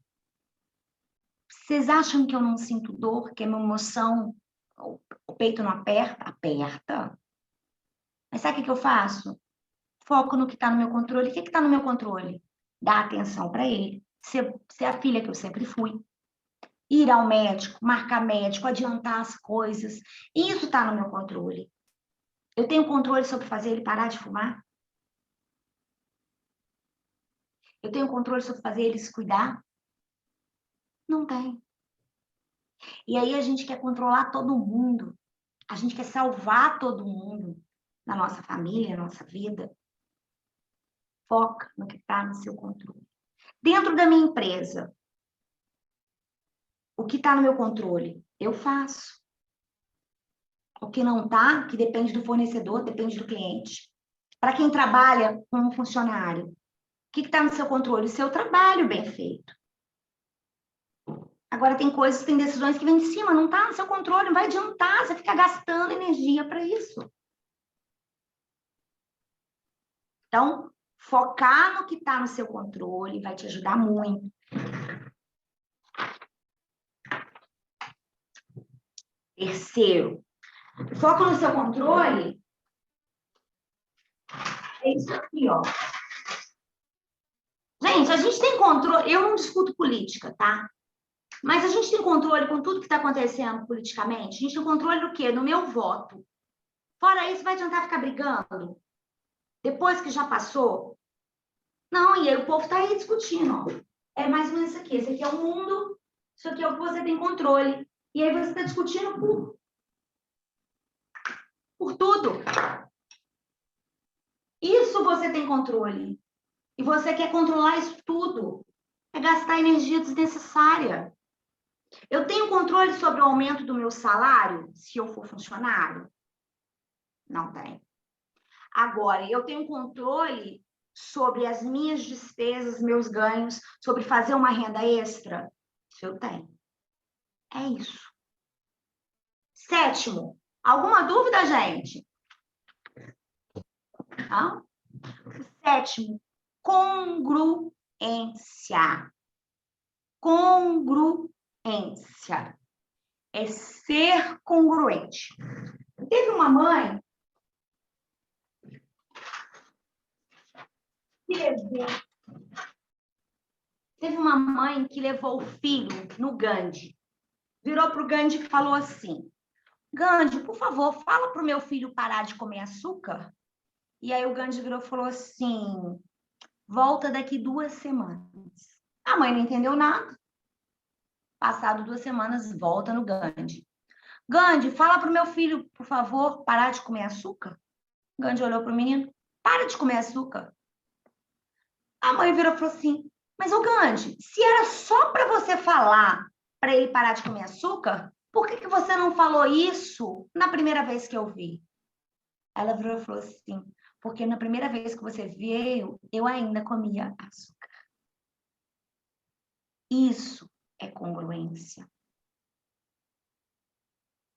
Vocês acham que eu não sinto dor, que a minha emoção, o peito não aperta? Aperta. Mas sabe o que eu faço? Foco no que está no meu controle. O que está no meu controle? Dar atenção para ele. Ser a filha que eu sempre fui. Ir ao médico, marcar médico, adiantar as coisas. Isso está no meu controle. Eu tenho controle sobre fazer ele parar de fumar? Eu tenho controle sobre fazer ele se cuidar? Não tem. E aí a gente quer controlar todo mundo. A gente quer salvar todo mundo na nossa família, na nossa vida. Foca no que está no seu controle. Dentro da minha empresa, o que está no meu controle, eu faço. O que não está, que depende do fornecedor, depende do cliente. Para quem trabalha como funcionário, o que está no seu controle? O seu trabalho bem feito. Agora, tem coisas, tem decisões que vêm de cima, não está no seu controle, não vai adiantar, você fica gastando energia para isso. Então, focar no que está no seu controle vai te ajudar muito. Terceiro, foco no seu controle é isso aqui, ó. Gente, a gente tem controle, eu não discuto política, tá? Mas a gente tem controle com tudo que está acontecendo politicamente? A gente tem controle do quê? No meu voto. Fora isso, vai adiantar ficar brigando? Depois que já passou? Não, e aí o povo está aí discutindo, ó. É mais ou menos isso aqui. Esse aqui é o mundo, isso aqui é o que você tem controle. E aí você está discutindo por tudo. Isso você tem controle. E você quer controlar isso tudo. É gastar energia desnecessária. Eu tenho controle sobre o aumento do meu salário, se eu for funcionário? Não tenho. Agora, eu tenho controle sobre as minhas despesas, meus ganhos, sobre fazer uma renda extra? Isso eu tenho. É isso. Sétimo, alguma dúvida, gente? Não? Sétimo, congruência. Congruência. É ser congruente. Teve uma mãe que levou o filho no Gandhi. Virou para o Gandhi e falou assim: Gandhi, por favor, fala para o meu filho parar de comer açúcar. E aí o Gandhi virou e falou assim: volta daqui 2 semanas. A mãe não entendeu nada. Passado 2 semanas, volta no Gandhi. Gandhi, fala para o meu filho, por favor, parar de comer açúcar. Gandhi olhou para o menino: para de comer açúcar. A mãe virou e falou assim: mas o Gandhi, se era só para você falar para ele parar de comer açúcar, por que você não falou isso na primeira vez que eu vi? Ela virou e falou assim: porque na primeira vez que você veio, eu ainda comia açúcar. Isso é congruência.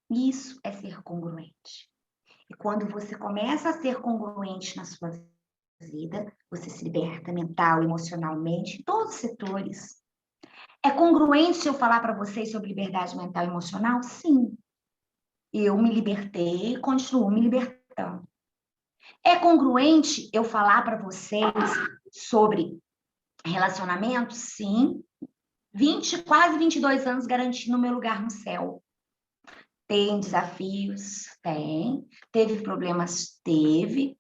Isso é ser congruente. E quando você começa a ser congruente na sua vida, você se liberta mental, emocionalmente, em todos os setores. É congruente se eu falar para vocês sobre liberdade mental e emocional? Sim. Eu me libertei e continuo me libertando. É congruente eu falar para vocês sobre relacionamento? Sim. Quase 22 anos garantindo o meu lugar no céu. Tem desafios? Tem. Teve problemas? Teve.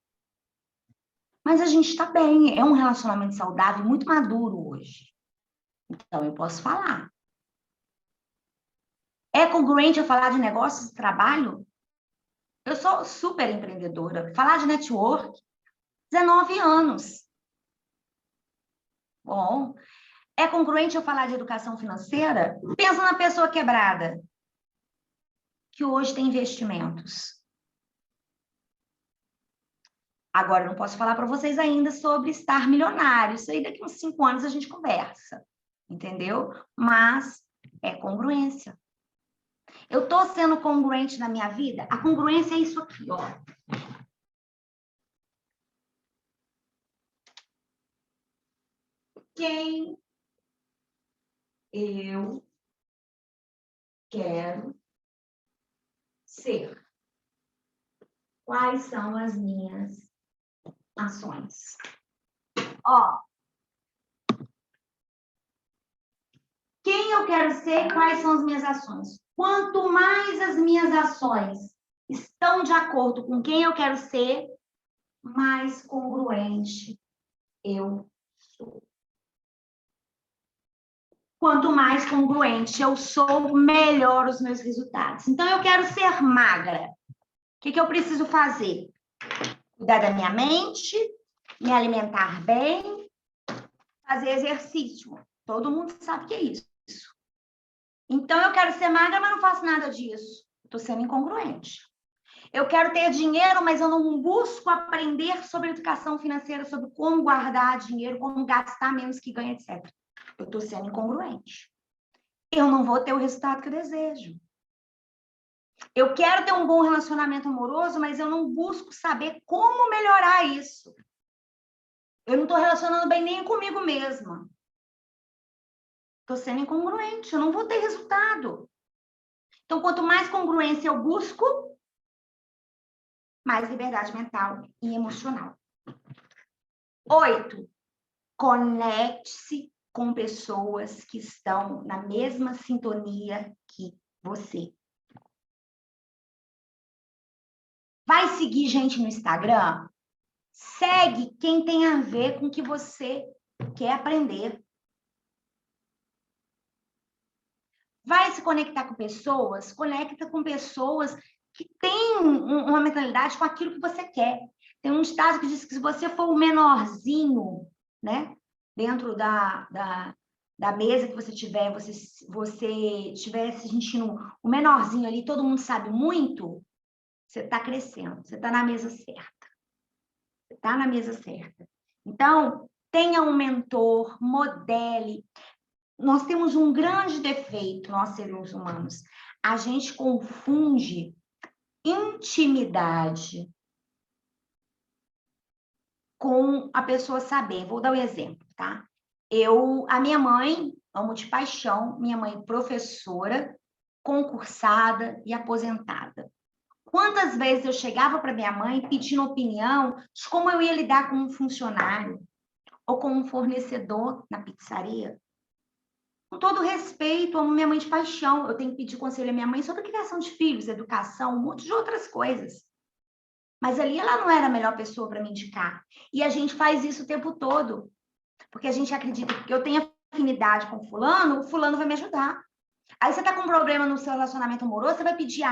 Mas a gente está bem. É um relacionamento saudável, muito maduro hoje. Então, eu posso falar. É congruente eu falar de negócios e trabalho? Eu sou super empreendedora. Falar de network, 19 anos. Bom, é congruente eu falar de educação financeira? Pensa na pessoa quebrada, que hoje tem investimentos. Agora, eu não posso falar para vocês ainda sobre estar milionário. Isso aí daqui uns 5 anos a gente conversa. Entendeu? Mas é congruência. Eu estou sendo congruente na minha vida? A congruência é isso aqui, ó. Quem eu quero ser? Quais são as minhas ações? Ó. Quem eu quero ser e quais são as minhas ações? Quanto mais as minhas ações estão de acordo com quem eu quero ser, mais congruente eu sou. Quanto mais congruente eu sou, melhor os meus resultados. Então, eu quero ser magra. O que eu preciso fazer? Cuidar da minha mente, me alimentar bem, fazer exercício. Todo mundo sabe o que é isso. Então, eu quero ser magra, mas não faço nada disso. Estou sendo incongruente. Eu quero ter dinheiro, mas eu não busco aprender sobre educação financeira, sobre como guardar dinheiro, como gastar menos que ganha, etc. Eu estou sendo incongruente. Eu não vou ter o resultado que eu desejo. Eu quero ter um bom relacionamento amoroso, mas eu não busco saber como melhorar isso. Eu não estou relacionando bem nem comigo mesma. Estou sendo incongruente, eu não vou ter resultado. Então, quanto mais congruência eu busco, mais liberdade mental e emocional. 8. Conecte-se com pessoas que estão na mesma sintonia que você. Vai seguir gente no Instagram? Segue quem tem a ver com o que você quer aprender. Vai se conectar com pessoas? Conecta com pessoas que têm uma mentalidade com aquilo que você quer. Tem um ditado que diz que se você for o menorzinho, né, dentro da mesa que você tiver, você estiver se sentindo o menorzinho ali, todo mundo sabe muito, você está crescendo, você está na mesa certa. Você está na mesa certa. Então, tenha um mentor, modele. Nós temos um grande defeito, nós seres humanos. A gente confunde intimidade com a pessoa saber. Vou dar um exemplo, tá? A minha mãe, amo de paixão, minha mãe professora, concursada e aposentada. Quantas vezes eu chegava para minha mãe pedindo opinião de como eu ia lidar com um funcionário ou com um fornecedor na pizzaria? Com todo respeito, amo minha mãe de paixão. Eu tenho que pedir conselho à minha mãe sobre criação de filhos, educação, um monte de outras coisas. Mas ali ela não era a melhor pessoa para me indicar. E a gente faz isso o tempo todo. Porque a gente acredita que eu tenho afinidade com o fulano vai me ajudar. Aí você está com um problema no seu relacionamento amoroso, você vai pedir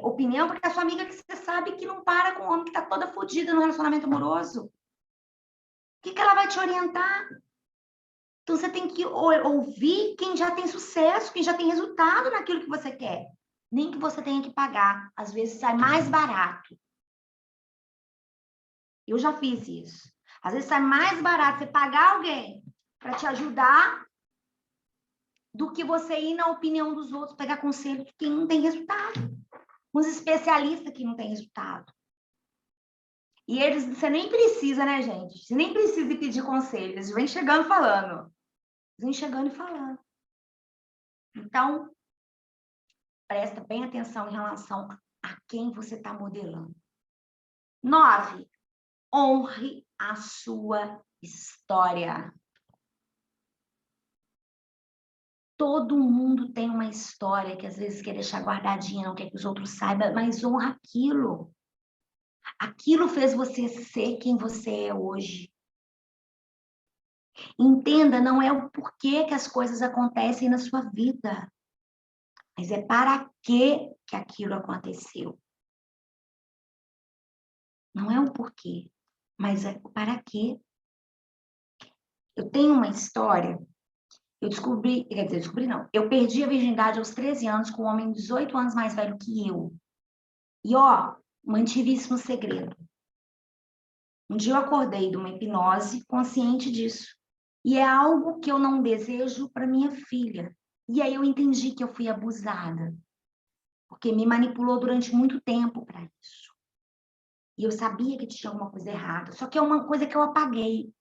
opinião porque a sua amiga que você sabe que não para com o homem que está toda fodida no relacionamento amoroso. O que ela vai te orientar? Então, você tem que ouvir quem já tem sucesso, quem já tem resultado naquilo que você quer. Nem que você tenha que pagar. Às vezes, sai mais barato. Eu já fiz isso. Às vezes, sai mais barato você pagar alguém para te ajudar do que você ir na opinião dos outros, pegar conselho de quem não tem resultado. Uns especialistas que não têm resultado. E você nem precisa, né, gente? Você nem precisa de pedir conselho. Eles vêm chegando falando. Vem chegando e falando. Então, presta bem atenção em relação a quem você está modelando. 9. Honre a sua história. Todo mundo tem uma história que às vezes quer deixar guardadinha, não quer que os outros saibam, mas honra aquilo. Aquilo fez você ser quem você é hoje. Entenda, não é o porquê que as coisas acontecem na sua vida, mas é para que aquilo aconteceu. Não é o porquê, mas é para quê. Eu tenho uma história, eu perdi a virgindade aos 13 anos com um homem 18 anos mais velho que eu. E, mantive isso no segredo. Um dia eu acordei de uma hipnose consciente disso. E é algo que eu não desejo para minha filha. E aí eu entendi que eu fui abusada. Porque me manipulou durante muito tempo para isso. E eu sabia que tinha alguma coisa errada. Só que é uma coisa que eu apaguei.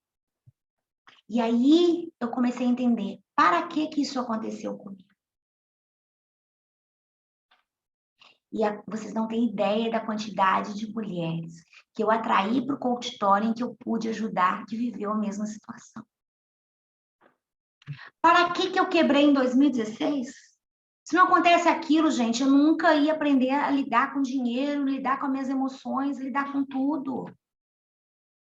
E aí eu comecei a entender, para que isso aconteceu comigo? E vocês não têm ideia da quantidade de mulheres que eu atraí para o consultório em que eu pude ajudar que viveu a mesma situação. Para que eu quebrei em 2016? Se não acontece aquilo, gente, eu nunca ia aprender a lidar com dinheiro, lidar com as minhas emoções, lidar com tudo.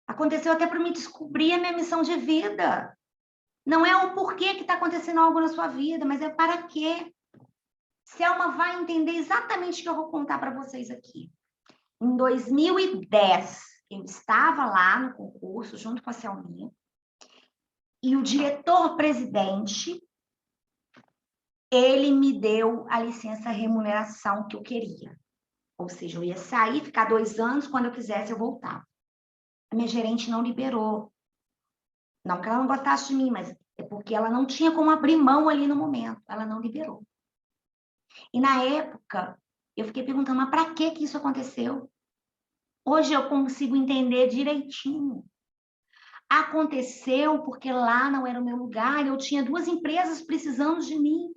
Aconteceu até para me descobrir a minha missão de vida. Não é o porquê que está acontecendo algo na sua vida, mas é para quê. Selma vai entender exatamente o que eu vou contar para vocês aqui. Em 2010, eu estava lá no concurso, junto com a Selminha, e o diretor-presidente, ele me deu a licença remuneração que eu queria. Ou seja, eu ia sair, ficar 2 anos, quando eu quisesse eu voltava. A minha gerente não liberou. Não que ela não gostasse de mim, mas é porque ela não tinha como abrir mão ali no momento. Ela não liberou. E na época, eu fiquei perguntando, mas para que isso aconteceu? Hoje eu consigo entender direitinho. Aconteceu porque lá não era o meu lugar, eu tinha 2 empresas precisando de mim.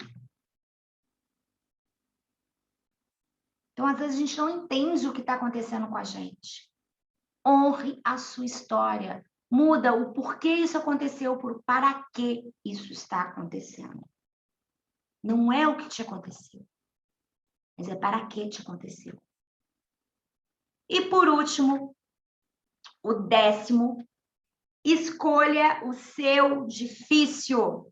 Então, às vezes, a gente não entende o que está acontecendo com a gente. Honre a sua história. Muda o porquê isso aconteceu por para que isso está acontecendo. Não é o que te aconteceu, mas é para que te aconteceu. E por último, o 10º, escolha o seu difícil.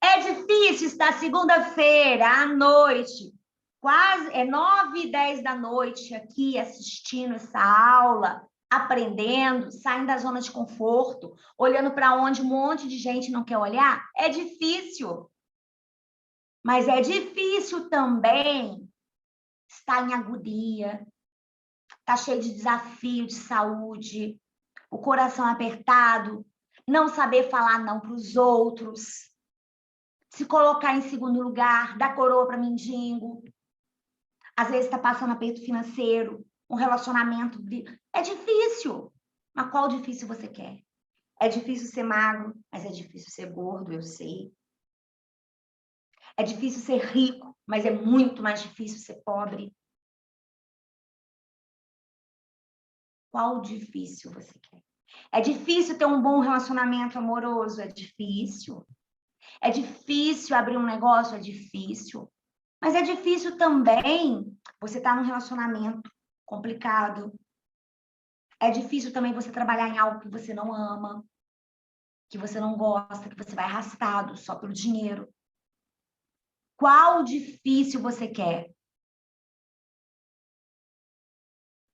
É difícil estar segunda-feira à noite, quase 9h10 da noite aqui assistindo essa aula, aprendendo, saindo da zona de conforto, olhando para onde um monte de gente não quer olhar. É difícil. Mas é difícil também estar em agonia, estar cheio de desafio de saúde, o coração apertado, não saber falar não para os outros, se colocar em segundo lugar, dar coroa para mendigo. Às vezes está passando aperto financeiro, um relacionamento. É difícil. Mas qual difícil você quer? É difícil ser magro, mas é difícil ser gordo, eu sei. É difícil ser rico, mas é muito mais difícil ser pobre. Qual difícil você quer? É difícil ter um bom relacionamento amoroso? É difícil. É difícil abrir um negócio? É difícil. Mas é difícil também você estar num relacionamento complicado. É difícil também você trabalhar em algo que você não ama, que você não gosta, que você vai arrastado só pelo dinheiro. Qual difícil você quer?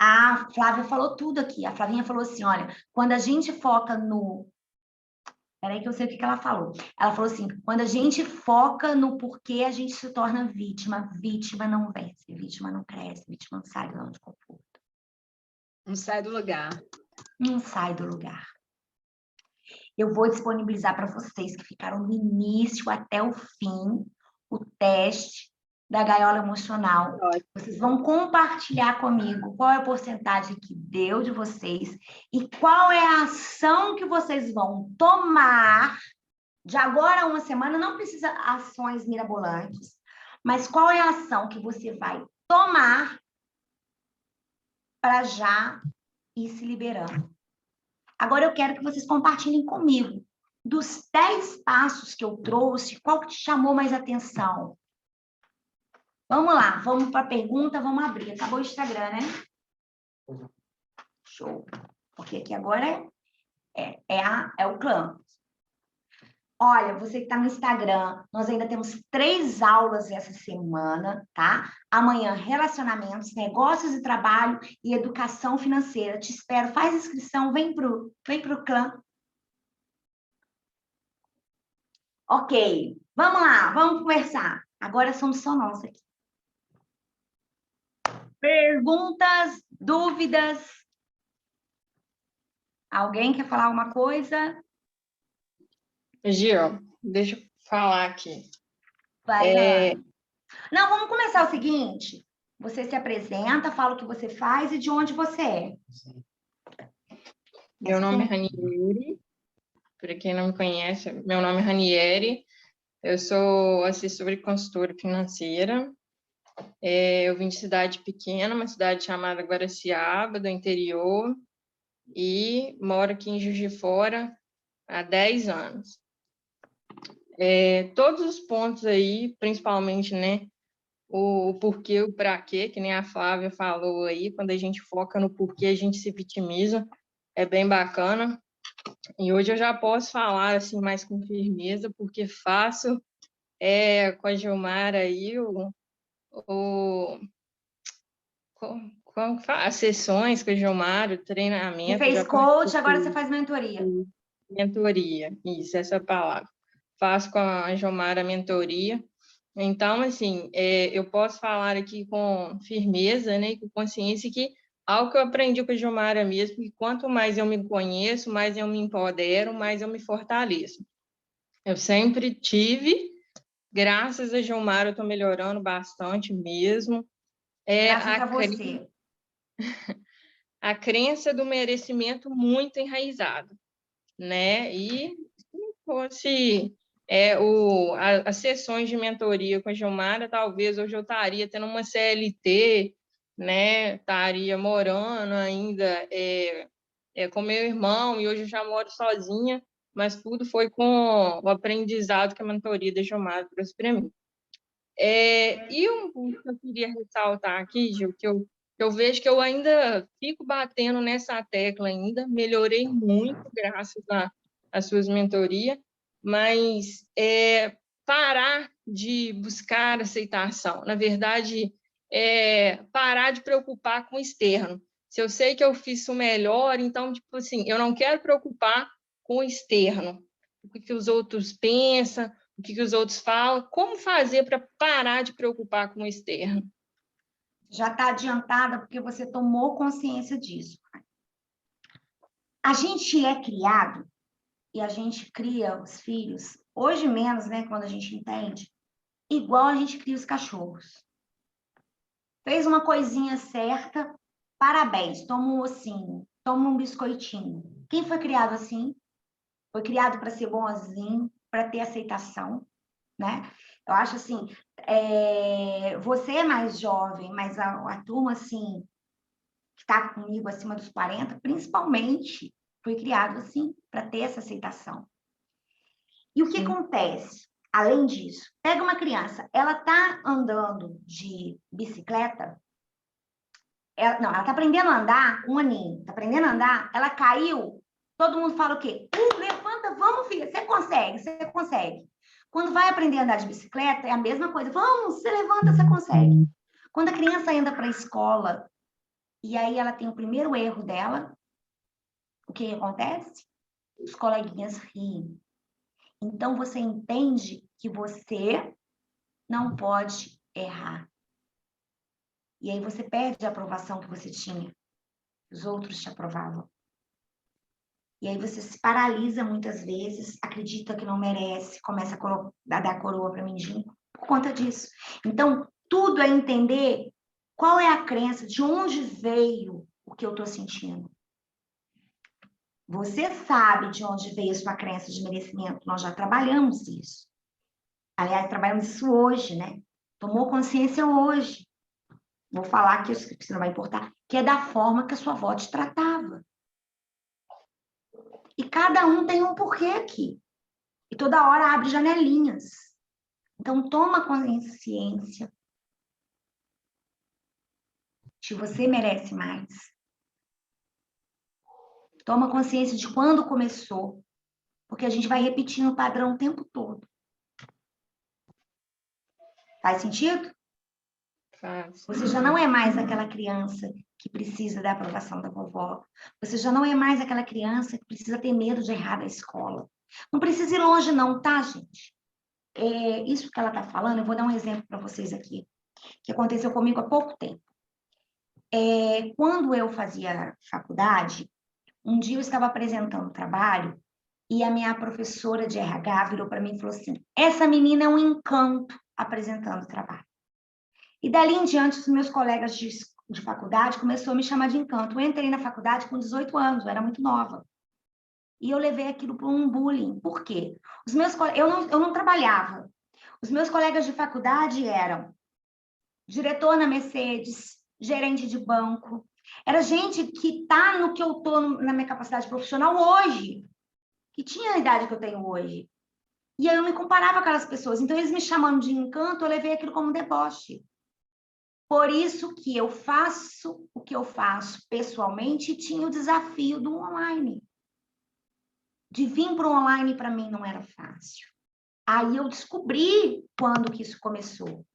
A Flávia falou tudo aqui. A Flavinha falou assim, olha, quando a gente foca no... Peraí que eu sei o que ela falou. Ela falou assim, quando a gente foca no porquê, a gente se torna vítima. Vítima não vence, vítima não cresce, vítima não sai do zona de conforto. Não sai do lugar. Não sai do lugar. Eu vou disponibilizar para vocês que ficaram do início até o fim o teste da gaiola emocional. Vocês vão compartilhar comigo qual é a porcentagem que deu de vocês e qual é a ação que vocês vão tomar de agora a uma semana. Não precisa ações mirabolantes, mas qual é a ação que você vai tomar para já ir se liberando. Agora eu quero que vocês compartilhem comigo. Dos 10 passos que eu trouxe, qual que te chamou mais atenção? Vamos lá, vamos para a pergunta, vamos abrir. Acabou o Instagram, né? Show. Porque aqui agora é o clã. Olha, você que está no Instagram, nós ainda temos 3 aulas essa semana, tá? Amanhã, relacionamentos, negócios e trabalho e educação financeira. Te espero, faz inscrição, vem pro clã. Ok, vamos lá, vamos conversar. Agora somos só nós aqui. Perguntas, dúvidas? Alguém quer falar alguma coisa? Gil, deixa eu falar aqui. Vai, Não, vamos começar o seguinte. Você se apresenta, fala o que você faz e de onde você é. Meu nome é Ranieri. Para quem não me conhece, meu nome é Ranieri. Eu sou assessora e consultora financeira. Eu vim de cidade pequena, uma cidade chamada Guaraciaba, do interior, e moro aqui em Juiz de Fora há 10 anos. Todos os pontos aí, principalmente, né, o porquê, o pra quê, que nem a Flávia falou aí, quando a gente foca no porquê, a gente se vitimiza, é bem bacana. E hoje eu já posso falar assim mais com firmeza, porque faço com a Gilmara aí como que fala? As sessões com a Gilmara, o Você treinamento. fez Já coach, agora você faz mentoria. mentoria, isso, essa palavra. Faço com a Gilmara a mentoria. Então, assim, eu posso falar aqui com firmeza, né, com consciência, que algo que eu aprendi com a Gilmara mesmo, que quanto mais eu me conheço, mais eu me empodero, mais eu me fortaleço. Eu sempre tive, graças a Gilmara, eu estou melhorando bastante mesmo. Graças a você. A crença do merecimento muito enraizada, né? E se não fosse as sessões de mentoria com a Gilmara, talvez hoje eu estaria tendo uma CLT, né? Estaria morando ainda com meu irmão, e hoje eu já moro sozinha, mas tudo foi com o aprendizado que a mentoria da Gilmara trouxe para mim. E um ponto que eu queria ressaltar aqui, Gil, que eu vejo que eu ainda fico batendo nessa tecla ainda, melhorei muito graças às suas mentorias, mas parar de buscar aceitação, na verdade, parar de preocupar com o externo. Se eu sei que eu fiz o melhor, então, tipo assim, eu não quero preocupar com o externo, o que os outros pensam, o que os outros falam, como fazer para parar de preocupar com o externo? Já está adiantada porque você tomou consciência disso. A gente é criado e a gente cria os filhos, hoje menos, né, quando a gente entende, igual a gente cria os cachorros. Fez uma coisinha certa, parabéns, toma um ossinho, toma um biscoitinho. Quem foi criado assim? Foi criado para ser bonzinho, para ter aceitação, né? Eu acho assim, você é mais jovem, mas a turma, assim, que está comigo acima dos 40, principalmente, foi criado assim, para ter essa aceitação. E o que acontece? Além disso, pega uma criança, ela está andando de bicicleta, ela está aprendendo a andar, um aninho, está aprendendo a andar, ela caiu, todo mundo fala o quê? Levanta, vamos, filha, você consegue, você consegue. Quando vai aprender a andar de bicicleta, é a mesma coisa, vamos, você levanta, você consegue. Quando a criança anda para a escola, e aí ela tem o primeiro erro dela, o que acontece? Os coleguinhas riem. Então, você entende que você não pode errar. E aí você perde a aprovação que você tinha. Os outros te aprovavam. E aí você se paralisa muitas vezes, acredita que não merece, começa a dar coroa para mendigo por conta disso. Então, tudo é entender qual é a crença, de onde veio o que eu estou sentindo. Você sabe de onde veio a sua crença de merecimento. Nós já trabalhamos isso. Aliás, trabalhamos isso hoje, né? Tomou consciência hoje. Vou falar que isso não vai importar, que é da forma que a sua avó te tratava. E cada um tem um porquê aqui. E toda hora abre janelinhas. Então, toma consciência de você merece mais. Toma consciência de quando começou. Porque a gente vai repetindo o padrão o tempo todo. Faz sentido? Faz. Você já não é mais aquela criança que precisa da aprovação da vovó. Você já não é mais aquela criança que precisa ter medo de errar na escola. Não precisa ir longe não, tá, gente? Isso que ela está falando, eu vou dar um exemplo para vocês aqui, que aconteceu comigo há pouco tempo. Quando eu fazia faculdade, um dia eu estava apresentando o trabalho e a minha professora de RH virou para mim e falou assim, essa menina é um encanto apresentando o trabalho. E dali em diante, os meus colegas de faculdade começaram a me chamar de encanto. Eu entrei na faculdade com 18 anos, eu era muito nova. E eu levei aquilo para um bullying. Por quê? Eu não trabalhava. Os meus colegas de faculdade eram diretor na Mercedes, gerente de banco. Era gente que está no que eu estou na minha capacidade profissional hoje, que tinha a idade que eu tenho hoje. E aí eu me comparava com aquelas pessoas. Então, eles me chamando de encanto, eu levei aquilo como deboche. Por isso que eu faço o que eu faço pessoalmente e tinha o desafio do online. De vir para o online, para mim, não era fácil. Aí eu descobri quando que isso começou,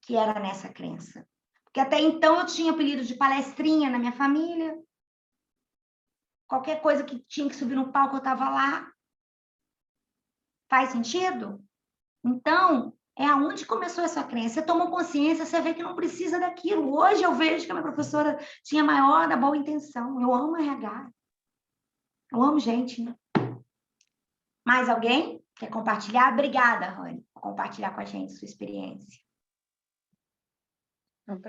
que era nessa crença. Porque até então eu tinha apelido de palestrinha na minha família. Qualquer coisa que tinha que subir no palco, eu estava lá. Faz sentido? Então, é aonde começou essa crença. Você tomou consciência, você vê que não precisa daquilo. Hoje eu vejo que a minha professora tinha maior da boa intenção. Eu amo RH. Eu amo gente, né? Mais alguém quer compartilhar? Obrigada, Rani, por compartilhar com a gente sua experiência.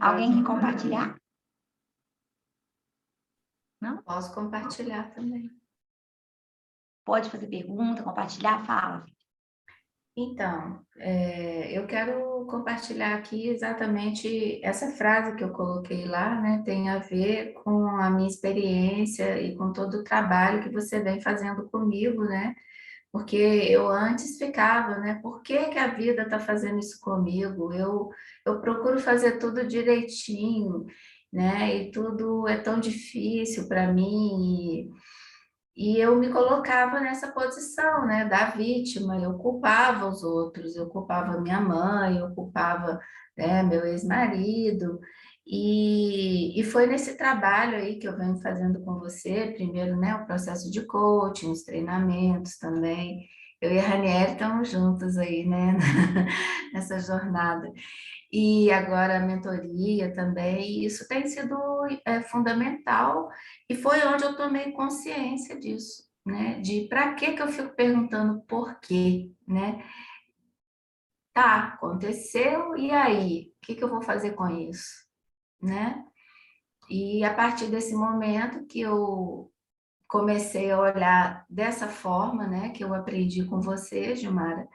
Alguém quer compartilhar? Não? Posso compartilhar também. Pode fazer pergunta, compartilhar, fala. Então, eu quero compartilhar aqui exatamente essa frase que eu coloquei lá, né? Tem a ver com a minha experiência e com todo o trabalho que você vem fazendo comigo, né? Porque eu antes ficava, né? Por que que a vida está fazendo isso comigo? Eu procuro fazer tudo direitinho, né? E tudo é tão difícil para mim. E eu me colocava nessa posição, né, da vítima, eu culpava os outros, eu culpava minha mãe, eu culpava, né, meu ex-marido, e foi nesse trabalho aí que eu venho fazendo com você, primeiro, né, o processo de coaching, os treinamentos também, eu e a Ranieri estamos juntos aí, né, nessa jornada. E agora a mentoria também, isso tem sido fundamental e foi onde eu tomei consciência disso, né? De para que eu fico perguntando por quê, né? Tá, aconteceu, e aí? O que eu vou fazer com isso, né? E a partir desse momento que eu comecei a olhar dessa forma, né? Que eu aprendi com você, Gilmara,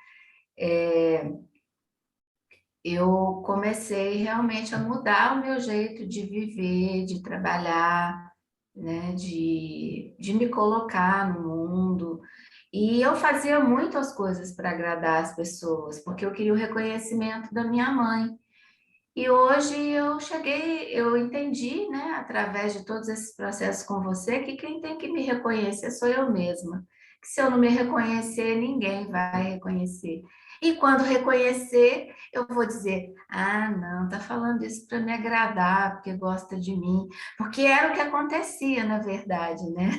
eu comecei realmente a mudar o meu jeito de viver, de trabalhar, né, de me colocar no mundo. E eu fazia muitas coisas para agradar as pessoas, porque eu queria o reconhecimento da minha mãe. E hoje eu cheguei, eu entendi, né, através de todos esses processos com você, que quem tem que me reconhecer sou eu mesma. Que se eu não me reconhecer, ninguém vai reconhecer. E quando reconhecer, eu vou dizer: ah, não, tá falando isso para me agradar, porque gosta de mim. Porque era o que acontecia, na verdade, né?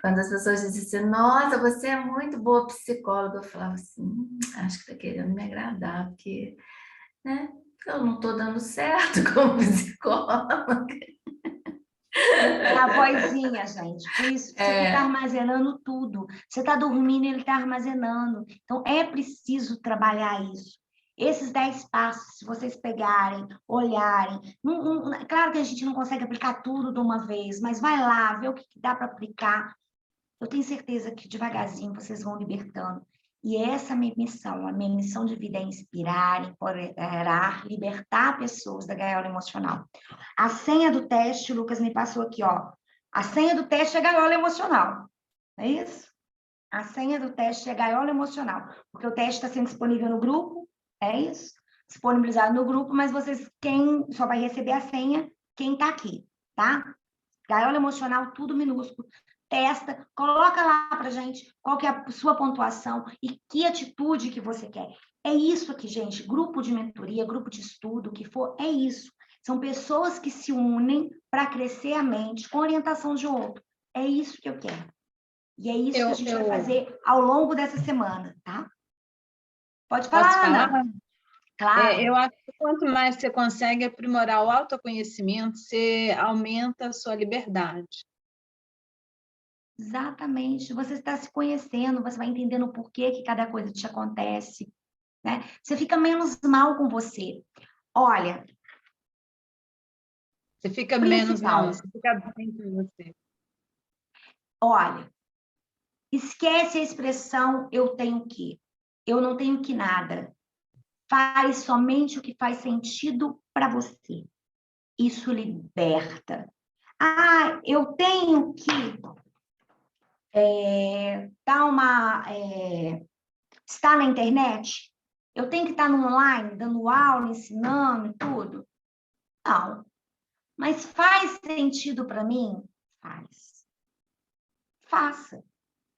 Quando as pessoas diziam assim, nossa, você é muito boa psicóloga, eu falava assim, acho que tá querendo me agradar, porque, né? Eu não estou dando certo como psicóloga. É a vozinha, gente. Por isso que você fica armazenando tudo. Você está dormindo, ele está armazenando. Então, é preciso trabalhar isso. Esses 10 passos, se vocês pegarem, olharem. Claro que a gente não consegue aplicar tudo de uma vez, mas vai lá, vê o que dá para aplicar. Eu tenho certeza que devagarzinho vocês vão libertando. E essa é a minha missão. A minha missão de vida é inspirar, empoderar, libertar pessoas da gaiola emocional. A senha do teste, o Lucas me passou aqui, ó. A senha do teste é gaiola emocional. É isso? A senha do teste é gaiola emocional. Porque o teste está sendo disponível no grupo, é isso? Disponibilizado no grupo, mas vocês, quem só vai receber a senha, quem está aqui, tá? Gaiola emocional, tudo minúsculo. Testa, coloca lá pra gente qual que é a sua pontuação e que atitude que você quer. É isso aqui, gente. Grupo de mentoria, grupo de estudo, o que for, é isso. São pessoas que se unem para crescer a mente com orientação de outro. É isso que eu quero. E é isso que a gente vai fazer ao longo dessa semana, tá? Pode falar, Posso falar? Ana. Claro. Eu acho que quanto mais você consegue aprimorar o autoconhecimento, você aumenta a sua liberdade. Exatamente. Você está se conhecendo, você vai entendendo o porquê que cada coisa te acontece, né? Você fica menos mal com você. Olha, Você fica principal. menos, não, você fica bem com você. Olha, esquece a expressão eu tenho que. Eu não tenho que nada. Faz somente o que faz sentido para você. Isso liberta. Ah, eu tenho que Está na internet? Eu tenho que estar no online, dando aula, ensinando e tudo? Não. Mas faz sentido para mim? Faz. Faça.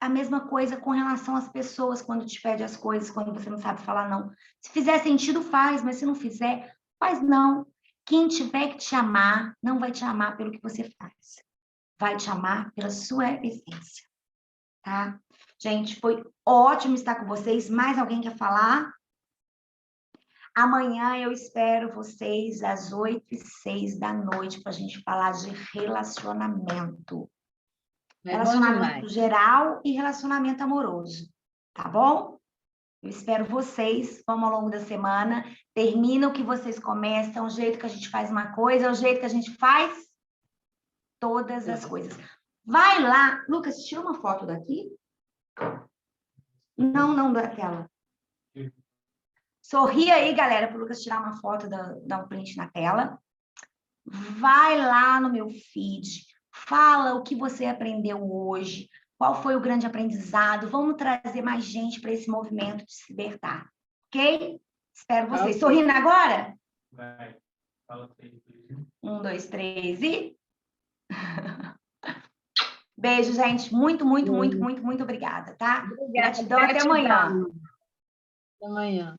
A mesma coisa com relação às pessoas, quando te pede as coisas, quando você não sabe falar não. Se fizer sentido, faz, mas se não fizer, faz não. Quem tiver que te amar, não vai te amar pelo que você faz. Vai te amar pela sua essência, tá? Gente, foi ótimo estar com vocês. Mais alguém quer falar? Amanhã eu espero vocês às 8h06 da noite para a gente falar de relacionamento. Relacionamento geral e relacionamento amoroso, tá bom? Eu espero vocês, vamos ao longo da semana, termina o que vocês começam, o jeito que a gente faz uma coisa, o jeito que a gente faz todas as coisas. Vai lá, Lucas, tira uma foto daqui. Não daquela. Sorri aí, galera, para o Lucas tirar uma foto, dar um print na tela. Vai lá no meu feed, fala o que você aprendeu hoje, qual foi o grande aprendizado. Vamos trazer mais gente para esse movimento de se libertar, ok? Espero vocês. Sorrindo agora? Vai. Fala 3. 1, 2, 3 e... Beijo, gente. Muito obrigada, tá? Obrigada. Gratidão. Até amanhã. Até amanhã.